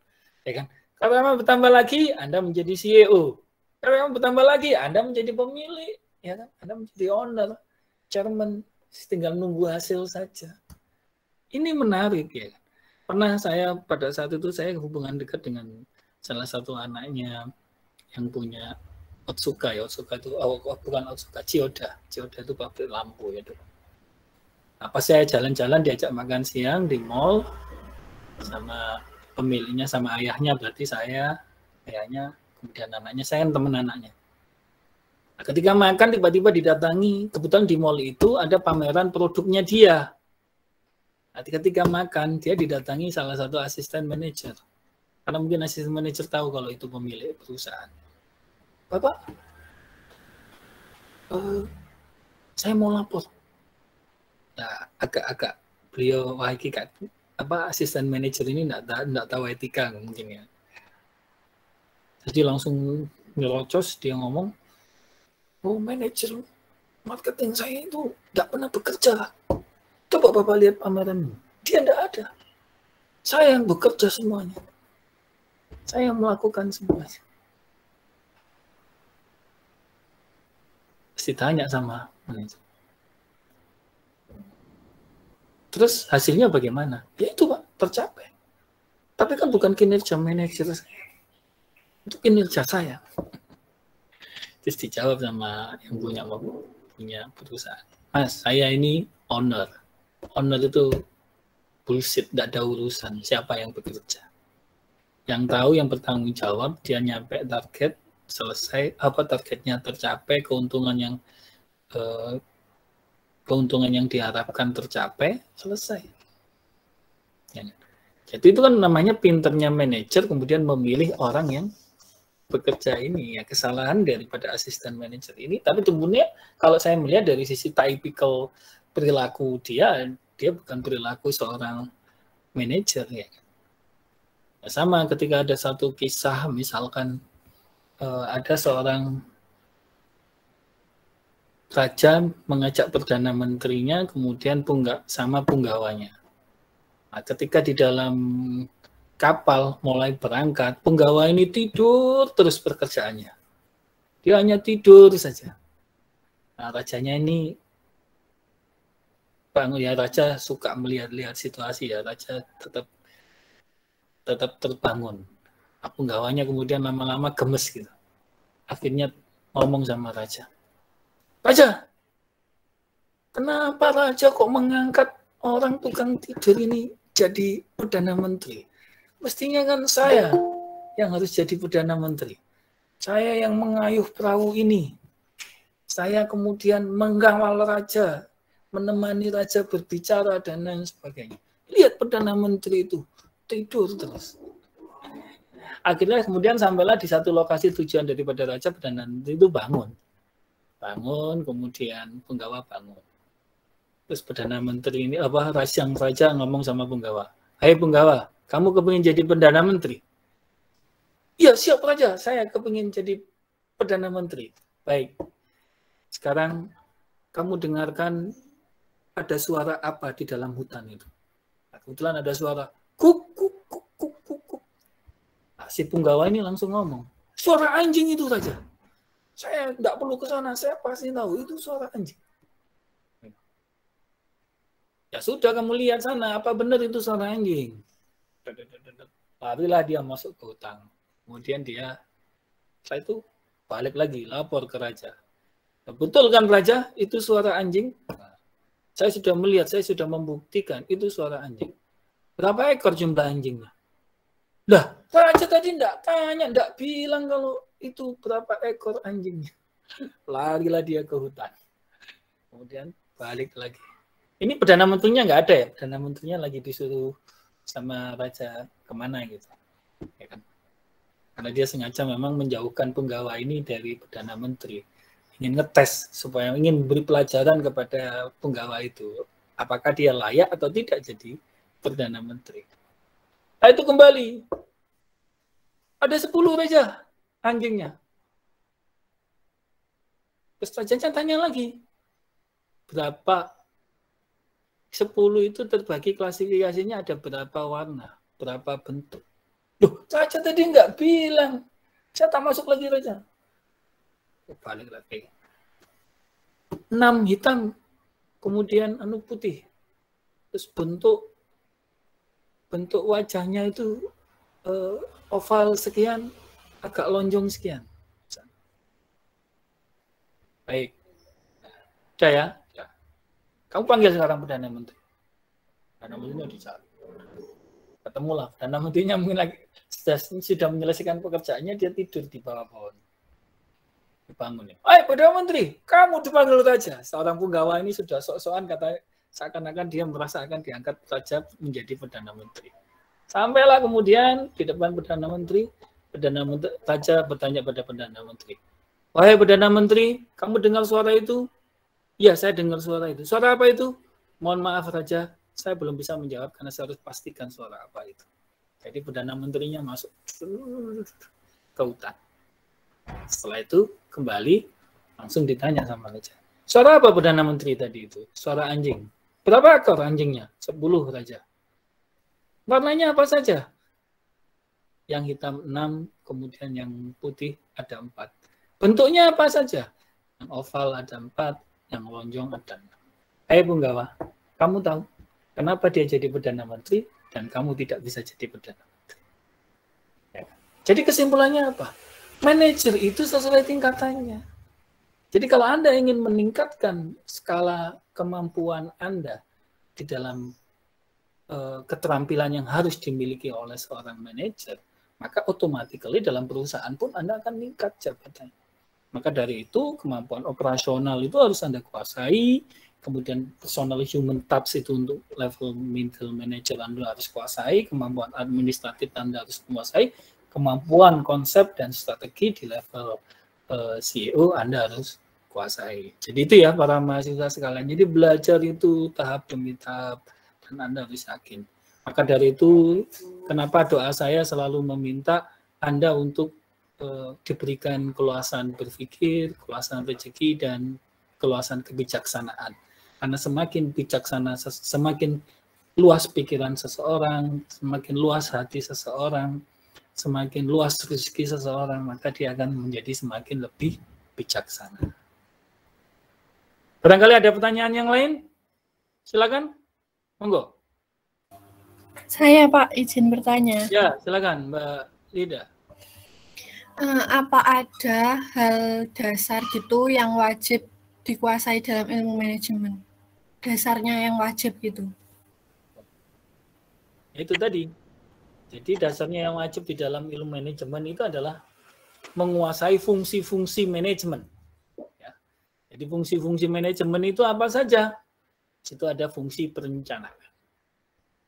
Ya kan? Karyawan bertambah lagi, Anda menjadi CEO. Karyawan bertambah lagi, Anda menjadi pemilik. Ya kan? Anda menjadi owner, chairman, tinggal nunggu hasil saja. Ini menarik ya. Pernah saya pada saat itu saya hubungan dekat dengan salah satu anaknya yang punya Otsuka ya. Otsuka itu bukan Otsuka, Chiyoda. Chiyoda itu pabrik lampu ya. Apa saya jalan-jalan diajak makan siang di mall sama pemiliknya sama ayahnya, berarti saya, ayahnya, kemudian anaknya, saya kan teman anaknya. Ketika makan tiba-tiba didatangi, kebetulan di mall itu ada pameran produknya dia. Nah, ketika makan dia didatangi salah satu asisten manajer. Karena mungkin asisten manajer tahu kalau itu pemilik perusahaan. Bapak, saya mau lapor. Nah, agak-agak beliau asisten manajer ini enggak tahu etika mungkin ya. Jadi langsung nyerocos dia ngomong, oh manajer marketing saya itu enggak pernah bekerja. Coba Bapak lihat pameran, dia enggak ada. Saya yang bekerja semuanya. Saya yang melakukan semuanya. Pasti tanya sama manajer. Terus hasilnya bagaimana? Ya itu Pak, tercapai. Tapi kan bukan kinerja manajer saya. Itu kinerja saya. Terus dijawab sama yang punya perusahaan. Mas, saya ini owner. Owner itu bullshit, tidak ada urusan siapa yang bekerja. Yang tahu, yang bertanggung jawab, dia nyampe target, selesai, targetnya tercapai, keuntungan yang diharapkan tercapai, selesai. Ya. Jadi itu kan namanya pinternya manajer kemudian memilih orang yang bekerja ini. Ya kesalahan daripada asisten manajer ini. Tapi sebenarnya kalau saya melihat dari sisi typical perilaku dia bukan perilaku seorang manajer ya. Sama ketika ada satu kisah misalkan ada seorang raja mengajak perdana menterinya kemudian sama punggawanya. Nah, ketika di dalam kapal mulai berangkat, punggawa ini tidur terus pekerjaannya. Dia hanya tidur saja. Nah, rajanya ini bangun ya, raja suka melihat-lihat situasi ya, raja tetap terbangun. Nah, punggawanya kemudian lama-lama gemes gitu. Akhirnya ngomong sama raja. Raja, kenapa raja kok mengangkat orang tukang tidur ini jadi perdana menteri? Mestinya kan saya yang harus jadi perdana menteri. Saya yang mengayuh perahu ini. Saya kemudian mengawal raja, menemani raja berbicara dan lain sebagainya. Lihat perdana menteri itu tidur terus. Akhirnya kemudian sampailah di satu lokasi tujuan daripada raja, perdana menteri itu bangun, kemudian punggawa bangun. Terus perdana menteri ini raja ngomong sama punggawa, "Hai punggawa, kamu kepingin jadi perdana menteri?" "Iya siap raja, saya kepingin jadi perdana menteri." "Baik, sekarang kamu dengarkan ada suara apa di dalam hutan itu?" Nah, kebetulan ada suara kuk kuk kuk kuk kuk kuk. Nah, si punggawa ini langsung ngomong, "Suara anjing itu raja. Saya tidak perlu ke sana, saya pasti tahu itu suara anjing." "Ya sudah kamu lihat sana, apa benar itu suara anjing?" Larilah dia masuk ke hutan. Kemudian dia setelah itu balik lagi lapor ke raja. "Betul kan raja, itu suara anjing?" Nah, saya sudah melihat, saya sudah membuktikan itu suara anjing. "Berapa ekor jumlah anjingnya?" Lah, raja tadi enggak bilang kalau itu berapa ekor anjingnya. Larilah dia ke hutan. Kemudian balik lagi. Ini perdana menterinya nggak ada ya, perdana menterinya lagi disuruh sama raja kemana gitu. Ya kan? Karena dia sengaja memang menjauhkan punggawa ini dari perdana menteri. Ingin ngetes, supaya ingin beri pelajaran kepada punggawa itu. Apakah dia layak atau tidak jadi perdana menteri. Nah, itu kembali. Ada 10 raja anjingnya. Terus rajanya tanya lagi. Berapa 10 itu terbagi klasifikasinya ada berapa warna, berapa bentuk. Loh, raja tadi nggak bilang. Saya tak masuk lagi raja. Balik lagi. 6 hitam, kemudian putih. Terus bentuk wajahnya itu oval sekian, agak lonjong sekian. Baik. Udah ya? Ya. Kamu panggil sekarang perdana menteri. Perdana menterinya dicari. Ketemulah perdana menterinya mungkin lagi sudah menyelesaikan pekerjaannya, dia tidur di bawah pohon. dibangun. Perdana Menteri, kamu dipanggil raja. Seorang punggawa ini sudah sok-sokan kata seakan-akan dia merasakan diangkat raja menjadi Perdana Menteri. Sampailah kemudian di depan Perdana Menteri raja bertanya pada Perdana Menteri, wahai Perdana Menteri, kamu dengar suara itu? Ya, saya dengar suara itu. Suara apa itu? Mohon maaf raja, saya belum bisa menjawab karena saya harus pastikan suara apa itu. Jadi Perdana Menterinya masuk ke hutan. Setelah itu kembali langsung ditanya sama raja. Suara apa Perdana Menteri tadi itu? Suara anjing. Berapa ekor anjingnya? 10 raja. Warnanya apa saja? Yang hitam 6, kemudian yang putih ada 4. Bentuknya apa saja? Yang oval ada 4, yang lonjong ada 6. Punggawa, kamu tahu kenapa dia jadi Perdana Menteri dan kamu tidak bisa jadi Perdana Menteri? Ya. Jadi kesimpulannya apa? Manajer itu sesuai tingkatannya. Jadi kalau Anda ingin meningkatkan skala kemampuan Anda di dalam keterampilan yang harus dimiliki oleh seorang manajer, maka otomatis dalam perusahaan pun Anda akan meningkat jabatannya. Maka dari itu kemampuan operasional itu harus Anda kuasai, kemudian personal human touch itu untuk level middle manager Anda harus kuasai, kemampuan administratif Anda harus kuasai, kemampuan konsep dan strategi di level CEO Anda harus kuasai. Jadi itu ya para mahasiswa sekalian. Jadi belajar itu tahap demi tahap dan Anda harus yakin. Maka dari itu kenapa doa saya selalu meminta Anda untuk diberikan keluasan berpikir, keluasan rezeki dan keluasan kebijaksanaan. Karena semakin bijaksana, semakin luas pikiran seseorang, semakin luas hati seseorang, semakin luas rezeki seseorang, maka dia akan menjadi semakin lebih bijaksana. Barangkali ada pertanyaan yang lain? Silakan. Monggo. Saya Pak, izin bertanya. Ya, silakan Mbak Lida. Apa ada hal dasar gitu yang wajib dikuasai dalam ilmu manajemen? Dasarnya yang wajib gitu. Itu tadi. Jadi dasarnya yang wajib di dalam ilmu manajemen itu adalah menguasai fungsi-fungsi manajemen. Ya. Jadi fungsi-fungsi manajemen itu apa saja? Itu ada fungsi perencanaan.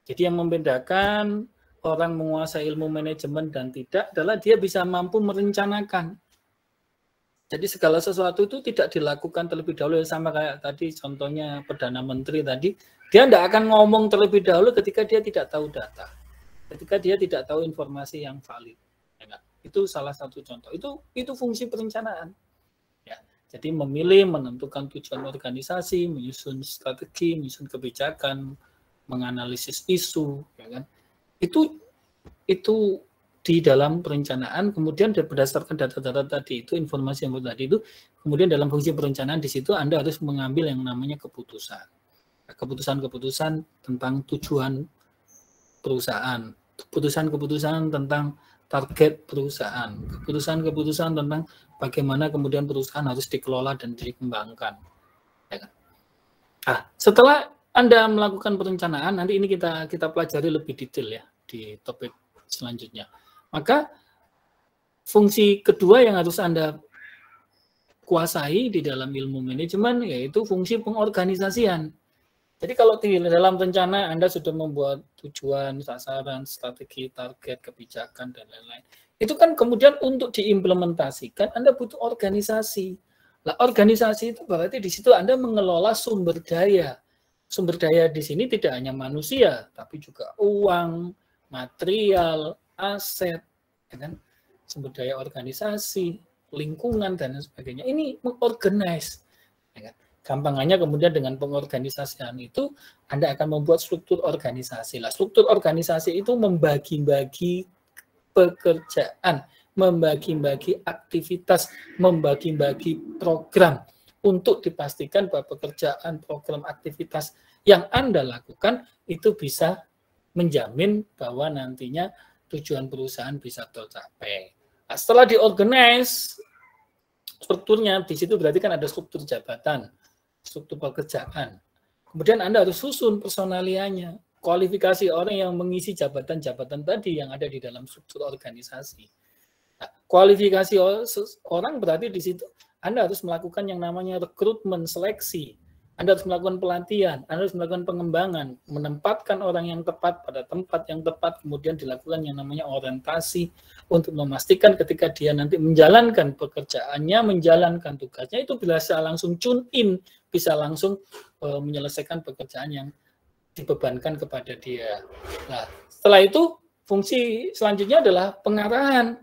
Jadi yang membedakan orang menguasai ilmu manajemen dan tidak adalah dia bisa mampu merencanakan. Jadi segala sesuatu itu tidak dilakukan terlebih dahulu, sama kayak tadi contohnya Perdana Menteri tadi, dia tidak akan ngomong terlebih dahulu ketika dia tidak tahu data, ketika dia tidak tahu informasi yang valid. Ya, itu salah satu contoh. Itu fungsi perencanaan. Ya, jadi memilih, menentukan tujuan organisasi, menyusun strategi, menyusun kebijakan, menganalisis isu, ya kan? Itu di dalam perencanaan, kemudian berdasarkan data-data tadi itu, informasi yang tadi itu, kemudian dalam fungsi perencanaan di situ Anda harus mengambil yang namanya keputusan. Keputusan-keputusan tentang tujuan perusahaan, keputusan-keputusan tentang target perusahaan, keputusan-keputusan tentang bagaimana kemudian perusahaan harus dikelola dan dikembangkan. Ya kan? Setelah Anda melakukan perencanaan, nanti ini kita pelajari lebih detail ya di topik selanjutnya. Maka fungsi kedua yang harus Anda kuasai di dalam ilmu manajemen yaitu fungsi pengorganisasian. Jadi kalau di dalam rencana Anda sudah membuat tujuan, sasaran, strategi, target, kebijakan, dan lain-lain. Itu kan kemudian untuk diimplementasikan Anda butuh organisasi. Nah, organisasi itu berarti di situ Anda mengelola sumber daya. Sumber daya di sini tidak hanya manusia, tapi juga uang, material, aset, ya kan? Sumber daya organisasi, lingkungan, dan sebagainya. Ini mengorganize. Ya kan? Gampangannya kemudian dengan pengorganisasian itu, Anda akan membuat struktur organisasi. Lah, struktur organisasi itu membagi-bagi pekerjaan, membagi-bagi aktivitas, membagi-bagi program, untuk dipastikan bahwa pekerjaan, program, aktivitas yang Anda lakukan itu bisa menjamin bahwa nantinya tujuan perusahaan bisa tercapai. Nah, setelah diorganize strukturnya, di situ berarti kan ada struktur jabatan, struktur pekerjaan. Kemudian Anda harus susun personalianya, kualifikasi orang yang mengisi jabatan-jabatan tadi yang ada di dalam struktur organisasi. Nah, kualifikasi orang berarti di situ Anda harus melakukan yang namanya rekrutmen, seleksi. Anda harus melakukan pelatihan, Anda harus melakukan pengembangan, menempatkan orang yang tepat pada tempat yang tepat, kemudian dilakukan yang namanya orientasi untuk memastikan ketika dia nanti menjalankan pekerjaannya, menjalankan tugasnya, itu bisa langsung tune in, bisa langsung menyelesaikan pekerjaan yang dibebankan kepada dia. Nah, setelah itu fungsi selanjutnya adalah pengarahan.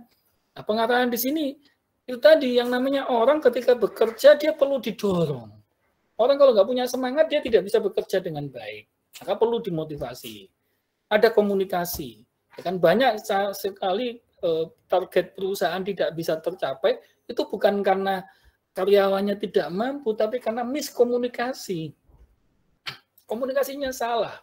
Nah, pengarahan di sini itu tadi yang namanya orang ketika bekerja dia perlu didorong. Orang kalau nggak punya semangat, dia tidak bisa bekerja dengan baik. Maka perlu dimotivasi. Ada komunikasi. Kan banyak sekali target perusahaan tidak bisa tercapai, itu bukan karena karyawannya tidak mampu, tapi karena miskomunikasi. Komunikasinya salah.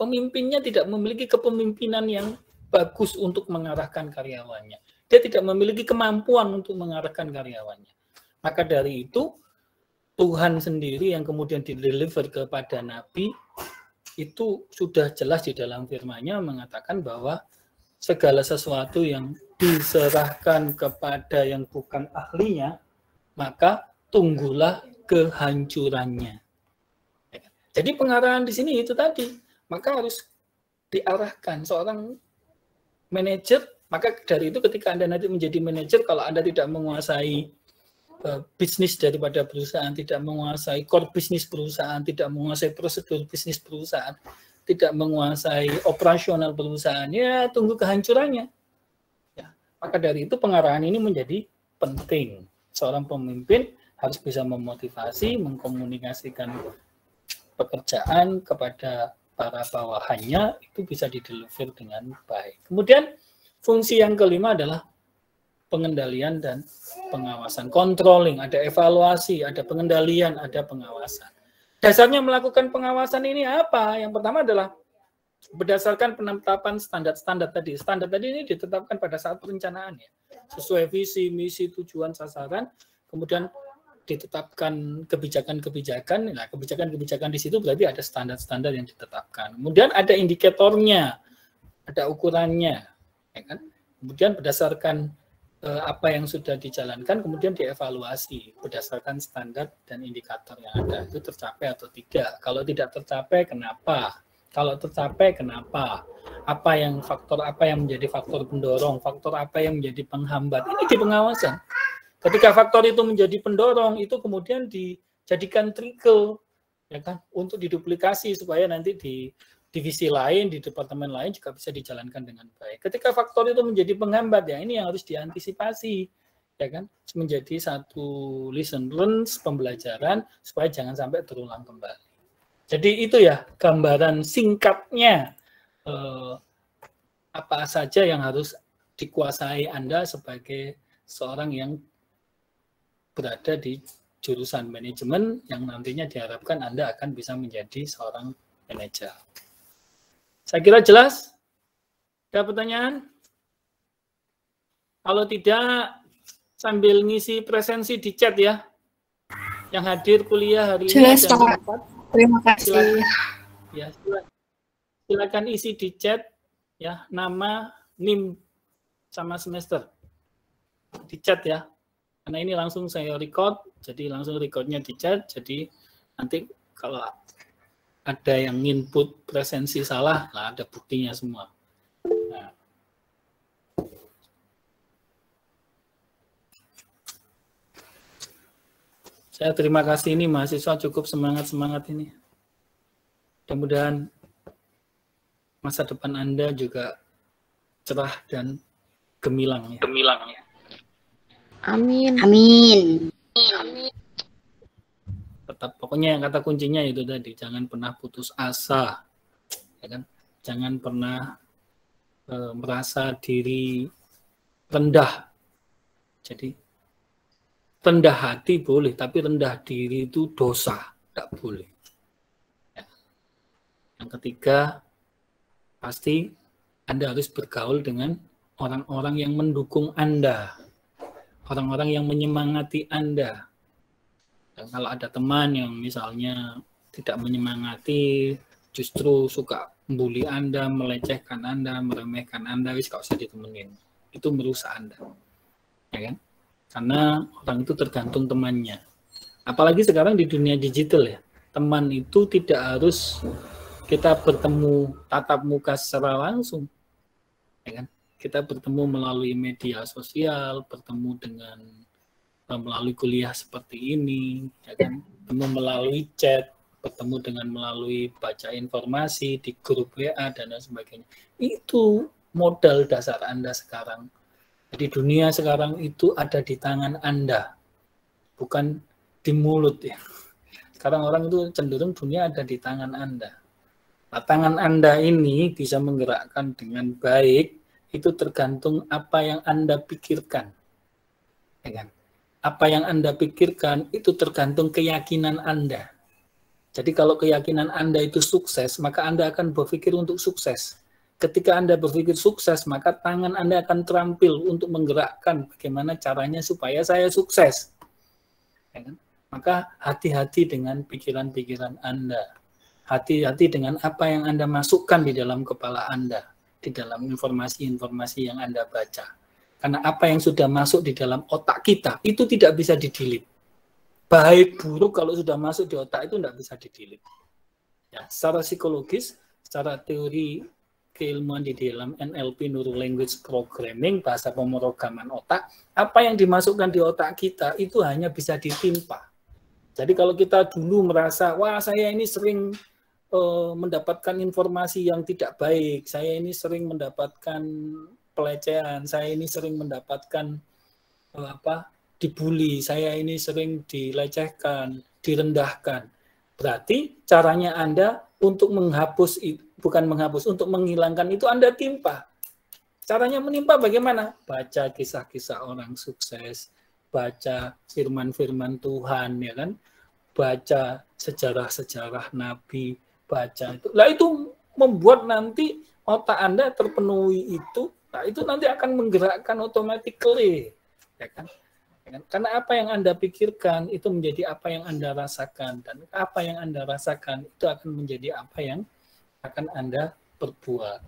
Pemimpinnya tidak memiliki kepemimpinan yang bagus untuk mengarahkan karyawannya. Dia tidak memiliki kemampuan untuk mengarahkan karyawannya. Maka dari itu, Tuhan sendiri yang kemudian dideliver kepada Nabi, itu sudah jelas di dalam firman-Nya mengatakan bahwa segala sesuatu yang diserahkan kepada yang bukan ahlinya, maka tunggulah kehancurannya. Jadi pengarahan di sini itu tadi, maka harus diarahkan seorang manajer. Maka dari itu ketika Anda nanti menjadi manajer, kalau Anda tidak menguasai bisnis daripada perusahaan, tidak menguasai core bisnis perusahaan, tidak menguasai prosedur bisnis perusahaan, tidak menguasai operasional perusahaan, ya tunggu kehancurannya. Ya, maka dari itu pengarahan ini menjadi penting. Seorang pemimpin harus bisa memotivasi, mengkomunikasikan pekerjaan kepada para bawahannya, itu bisa dideliver dengan baik. Kemudian fungsi yang kelima adalah pengendalian dan pengawasan, controlling, ada evaluasi, ada pengendalian, ada pengawasan. Dasarnya melakukan pengawasan ini apa? Yang pertama adalah berdasarkan penetapan standar-standar tadi. Standar tadi ini ditetapkan pada saat perencanaan ya, sesuai visi, misi, tujuan, sasaran, kemudian ditetapkan kebijakan-kebijakan. Nah, kebijakan-kebijakan di situ berarti ada standar-standar yang ditetapkan. Kemudian ada indikatornya, ada ukurannya, ya kan? Kemudian berdasarkan apa yang sudah dijalankan, kemudian dievaluasi berdasarkan standar dan indikator yang ada, itu tercapai atau tidak. Kalau tidak tercapai, kenapa? Kalau tercapai, kenapa? Apa yang menjadi faktor pendorong, faktor apa yang menjadi penghambat, ini di pengawasan. Ketika faktor itu menjadi pendorong, itu kemudian dijadikan trigger, ya kan, untuk diduplikasi supaya nanti di divisi lain, di departemen lain juga bisa dijalankan dengan baik. Ketika faktor itu menjadi penghambat, ya ini yang harus diantisipasi, ya kan, menjadi satu lesson learned, pembelajaran supaya jangan sampai terulang kembali. Jadi itu ya gambaran singkatnya apa saja yang harus dikuasai Anda sebagai seorang yang berada di jurusan manajemen yang nantinya diharapkan Anda akan bisa menjadi seorang manajer. Saya kira jelas? Ada pertanyaan? Kalau tidak, sambil ngisi presensi di chat ya. Yang hadir kuliah hari ini. Jelas, Pak. Terima kasih. Silakan isi di chat ya, nama, NIM, sama semester. Di chat ya. Karena ini langsung saya record, jadi langsung recordnya di chat. Jadi nanti kalau ada yang input presensi salah, lah ada buktinya semua. Nah. Saya terima kasih ini mahasiswa cukup semangat-semangat ini. Mudah-mudahan masa depan Anda juga cerah dan gemilang ya. Amin. Tetap pokoknya yang kata kuncinya itu tadi, jangan pernah putus asa, ya kan? Jangan pernah merasa diri rendah. Jadi rendah hati boleh, tapi rendah diri itu dosa, tidak boleh. Ya. Yang ketiga, pasti Anda harus bergaul dengan orang-orang yang mendukung Anda, orang-orang yang menyemangati Anda. Dan kalau ada teman yang misalnya tidak menyemangati, justru suka membuli Anda, melecehkan Anda, meremehkan Anda, wis gak usah ditemenin. Itu merusak Anda. Ya kan? Karena orang itu tergantung temannya. Apalagi sekarang di dunia digital ya, teman itu tidak harus kita bertemu tatap muka secara langsung, ya kan? Kita bertemu melalui media sosial, bertemu dengan melalui kuliah seperti ini, ya kan? Bertemu melalui chat, bertemu dengan melalui baca informasi di grup WA dan lain sebagainya. Itu modal dasar Anda sekarang. Jadi dunia sekarang itu ada di tangan Anda, bukan di mulut ya. Sekarang orang itu cenderung dunia ada di tangan Anda. Nah, tangan Anda ini bisa menggerakkan dengan baik, itu tergantung apa yang Anda pikirkan. Ya kan? Apa yang Anda pikirkan itu tergantung keyakinan Anda. Jadi kalau keyakinan Anda itu sukses, maka Anda akan berpikir untuk sukses. Ketika Anda berpikir sukses, maka tangan Anda akan terampil untuk menggerakkan bagaimana caranya supaya saya sukses. Ya kan? Maka hati-hati dengan pikiran-pikiran Anda. Hati-hati dengan apa yang Anda masukkan di dalam kepala Anda, di dalam informasi-informasi yang Anda baca. Karena apa yang sudah masuk di dalam otak kita, itu tidak bisa di-delete. Baik buruk kalau sudah masuk di otak itu tidak bisa di-delete. Ya, secara psikologis, secara teori keilmuan di dalam NLP, Neuro Language Programming, bahasa pemrograman otak, apa yang dimasukkan di otak kita itu hanya bisa ditimpa. Jadi kalau kita dulu merasa, wah saya ini sering mendapatkan informasi yang tidak baik, saya ini sering mendapatkan pelecehan, saya ini sering mendapatkan dibully, saya ini sering dilecehkan, direndahkan. Berarti caranya Anda untuk menghapus, bukan menghapus, untuk menghilangkan itu Anda timpa. Caranya menimpa bagaimana? Baca kisah-kisah orang sukses, baca firman-firman Tuhan, ya kan? Baca sejarah-sejarah Nabi, baca itu. Lah itu membuat nanti otak Anda terpenuhi itu, nah itu nanti akan menggerakkan automatically, ya kan? Karena apa yang Anda pikirkan itu menjadi apa yang Anda rasakan, dan apa yang Anda rasakan itu akan menjadi apa yang akan Anda perbuat.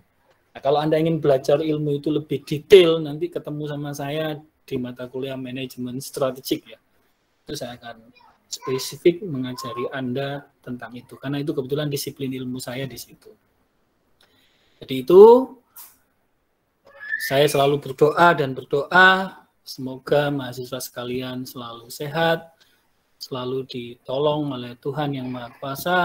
Nah, kalau Anda ingin belajar ilmu itu lebih detail, nanti ketemu sama saya di mata kuliah manajemen strategik ya. Itu saya akan spesifik mengajari Anda tentang itu, karena itu kebetulan disiplin ilmu saya di situ. Jadi itu saya selalu berdoa, semoga mahasiswa sekalian selalu sehat, selalu ditolong oleh Tuhan Yang Maha Kuasa,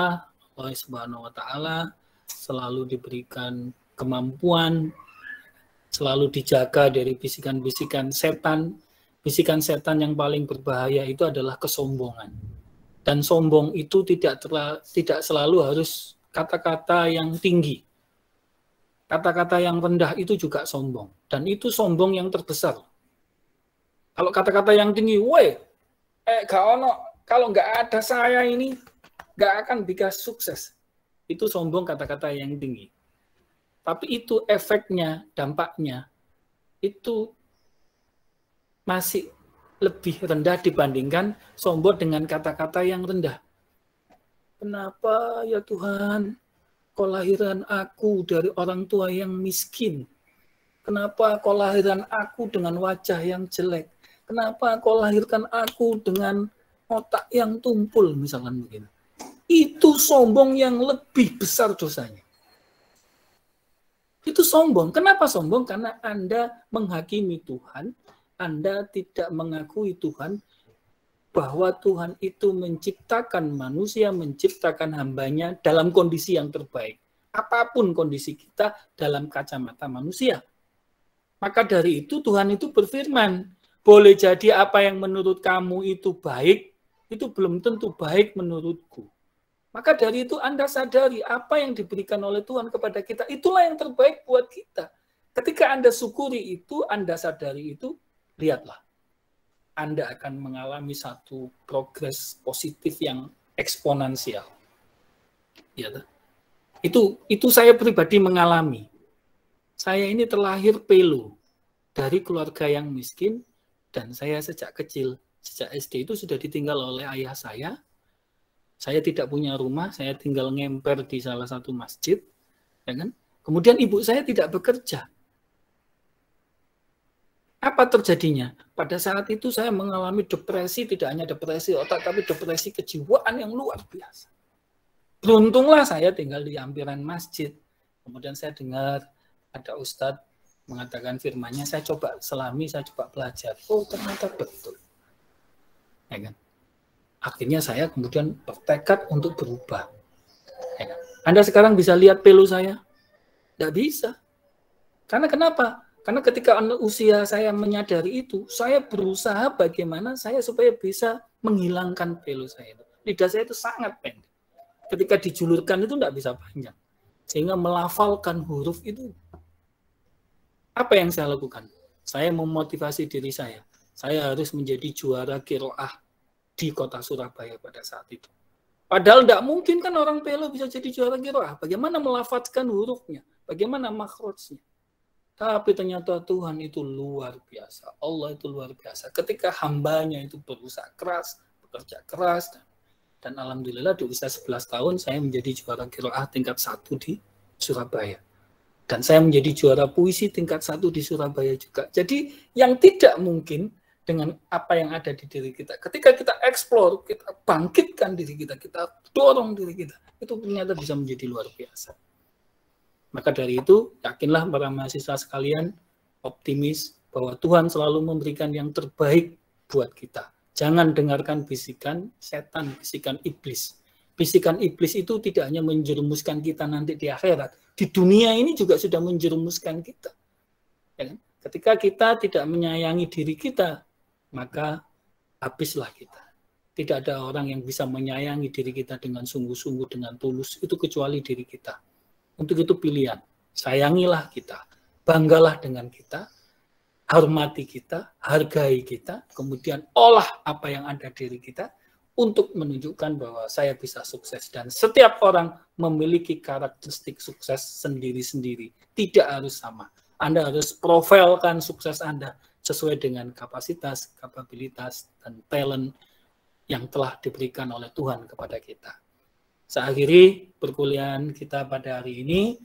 Allah Subhanahu wa Ta'ala, selalu diberikan kemampuan, selalu dijaga dari bisikan-bisikan setan. Bisikan setan yang paling berbahaya itu adalah kesombongan. Dan sombong itu tidak selalu harus kata-kata yang tinggi. Kata-kata yang rendah itu juga sombong. Dan itu sombong yang terbesar. Kalau kata-kata yang tinggi, woi, kalau nggak ada saya ini, nggak akan bisa sukses. Itu sombong kata-kata yang tinggi. Tapi itu efeknya, dampaknya, itu masih lebih rendah dibandingkan sombong dengan kata-kata yang rendah. Kenapa ya Tuhan, kau lahiran aku dari orang tua yang miskin? Kenapa kau lahiran aku dengan wajah yang jelek? Kenapa kau lahirkan aku dengan otak yang tumpul, misalkan begitu. Itu sombong yang lebih besar dosanya. Itu sombong. Kenapa sombong? Karena Anda menghakimi Tuhan, Anda tidak mengakui Tuhan, bahwa Tuhan itu menciptakan manusia, menciptakan hambanya dalam kondisi yang terbaik. Apapun kondisi kita dalam kacamata manusia. Maka dari itu Tuhan itu berfirman, boleh jadi apa yang menurut kamu itu baik, itu belum tentu baik menurutku. Maka dari itu Anda sadari apa yang diberikan oleh Tuhan kepada kita, itulah yang terbaik buat kita. Ketika Anda syukuri itu, Anda sadari itu, lihatlah. Anda akan mengalami satu progres positif yang eksponensial. Ya, itu saya pribadi mengalami. Saya ini terlahir pelo dari keluarga yang miskin, dan saya sejak kecil, sejak SD itu sudah ditinggal oleh ayah saya. Saya tidak punya rumah, saya tinggal ngemper di salah satu masjid. Ya kan? Kemudian ibu saya tidak bekerja. Apa terjadinya? Pada saat itu saya mengalami depresi, tidak hanya depresi otak, tapi depresi kejiwaan yang luar biasa. Beruntunglah saya tinggal di ampiran masjid. Kemudian saya dengar ada ustadz mengatakan firman-Nya, saya coba selami, saya coba belajar. Oh, ternyata betul. Ya kan? Akhirnya saya kemudian bertekad untuk berubah. Ya kan? Anda sekarang bisa lihat pelu saya? Tidak bisa. Karena kenapa? Karena ketika usia saya menyadari itu, saya berusaha bagaimana saya supaya bisa menghilangkan pelu saya itu. Lidah saya itu sangat pendek. Ketika dijulurkan itu tidak bisa panjang. Sehingga melafalkan huruf itu. Apa yang saya lakukan? Saya memotivasi diri saya. Saya harus menjadi juara qiraah di kota Surabaya pada saat itu. Padahal tidak mungkin kan orang pelu bisa jadi juara qiraah. Bagaimana melafazkan hurufnya? Bagaimana makhrajnya? Tapi ternyata Tuhan itu luar biasa. Allah itu luar biasa. Ketika hambanya itu berusaha keras, bekerja keras, dan alhamdulillah di usia 11 tahun saya menjadi juara qiraah tingkat 1 di Surabaya. Dan saya menjadi juara puisi tingkat 1 di Surabaya juga. Jadi yang tidak mungkin dengan apa yang ada di diri kita. Ketika kita eksplor, kita bangkitkan diri kita, kita dorong diri kita, itu ternyata bisa menjadi luar biasa. Maka dari itu, yakinlah para mahasiswa sekalian, optimis bahwa Tuhan selalu memberikan yang terbaik buat kita. Jangan dengarkan bisikan setan, bisikan iblis. Bisikan iblis itu tidak hanya menjerumuskan kita nanti di akhirat. Di dunia ini juga sudah menjerumuskan kita. Ya kan? Ketika kita tidak menyayangi diri kita, maka habislah kita. Tidak ada orang yang bisa menyayangi diri kita dengan sungguh-sungguh, dengan tulus, itu kecuali diri kita. Untuk itu pilihan, sayangilah kita, banggalah dengan kita, hormati kita, hargai kita, kemudian olah apa yang ada di diri kita untuk menunjukkan bahwa saya bisa sukses. Dan setiap orang memiliki karakteristik sukses sendiri-sendiri, tidak harus sama. Anda harus profilkan sukses Anda sesuai dengan kapasitas, kapabilitas, dan talent yang telah diberikan oleh Tuhan kepada kita. Saya akhiri perkuliahan kita pada hari ini.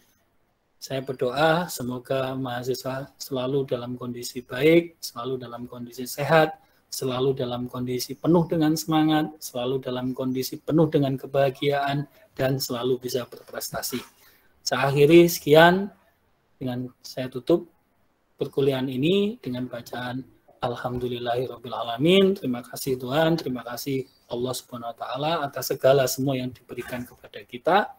Saya berdoa semoga mahasiswa selalu dalam kondisi baik, selalu dalam kondisi sehat, selalu dalam kondisi penuh dengan semangat, selalu dalam kondisi penuh dengan kebahagiaan, dan selalu bisa berprestasi. Saya akhiri sekian, dengan saya tutup perkuliahan ini dengan bacaan Alhamdulillahirrahmanirrahim. Terima kasih Tuhan, terima kasih Allah Subhanahu wa Ta'ala atas segala semua yang diberikan kepada kita,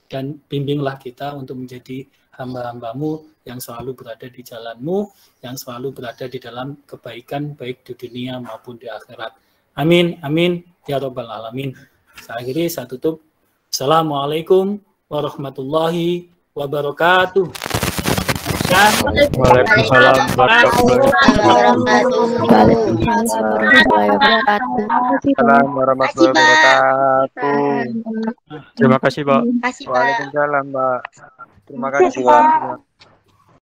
dan bimbinglah kita untuk menjadi hamba-hambamu yang selalu berada di jalanmu, yang selalu berada di dalam kebaikan baik di dunia maupun di akhirat. Amin, amin, ya Rabbal Alamin. Saya akhiri, saya tutup. Assalamualaikum warahmatullahi wabarakatuh. Waalaikumsalam warahmatullahi wabarakatuh. Terima kasih, Pak. Waalaikumsalam, Mbak. Terima kasih, Pak.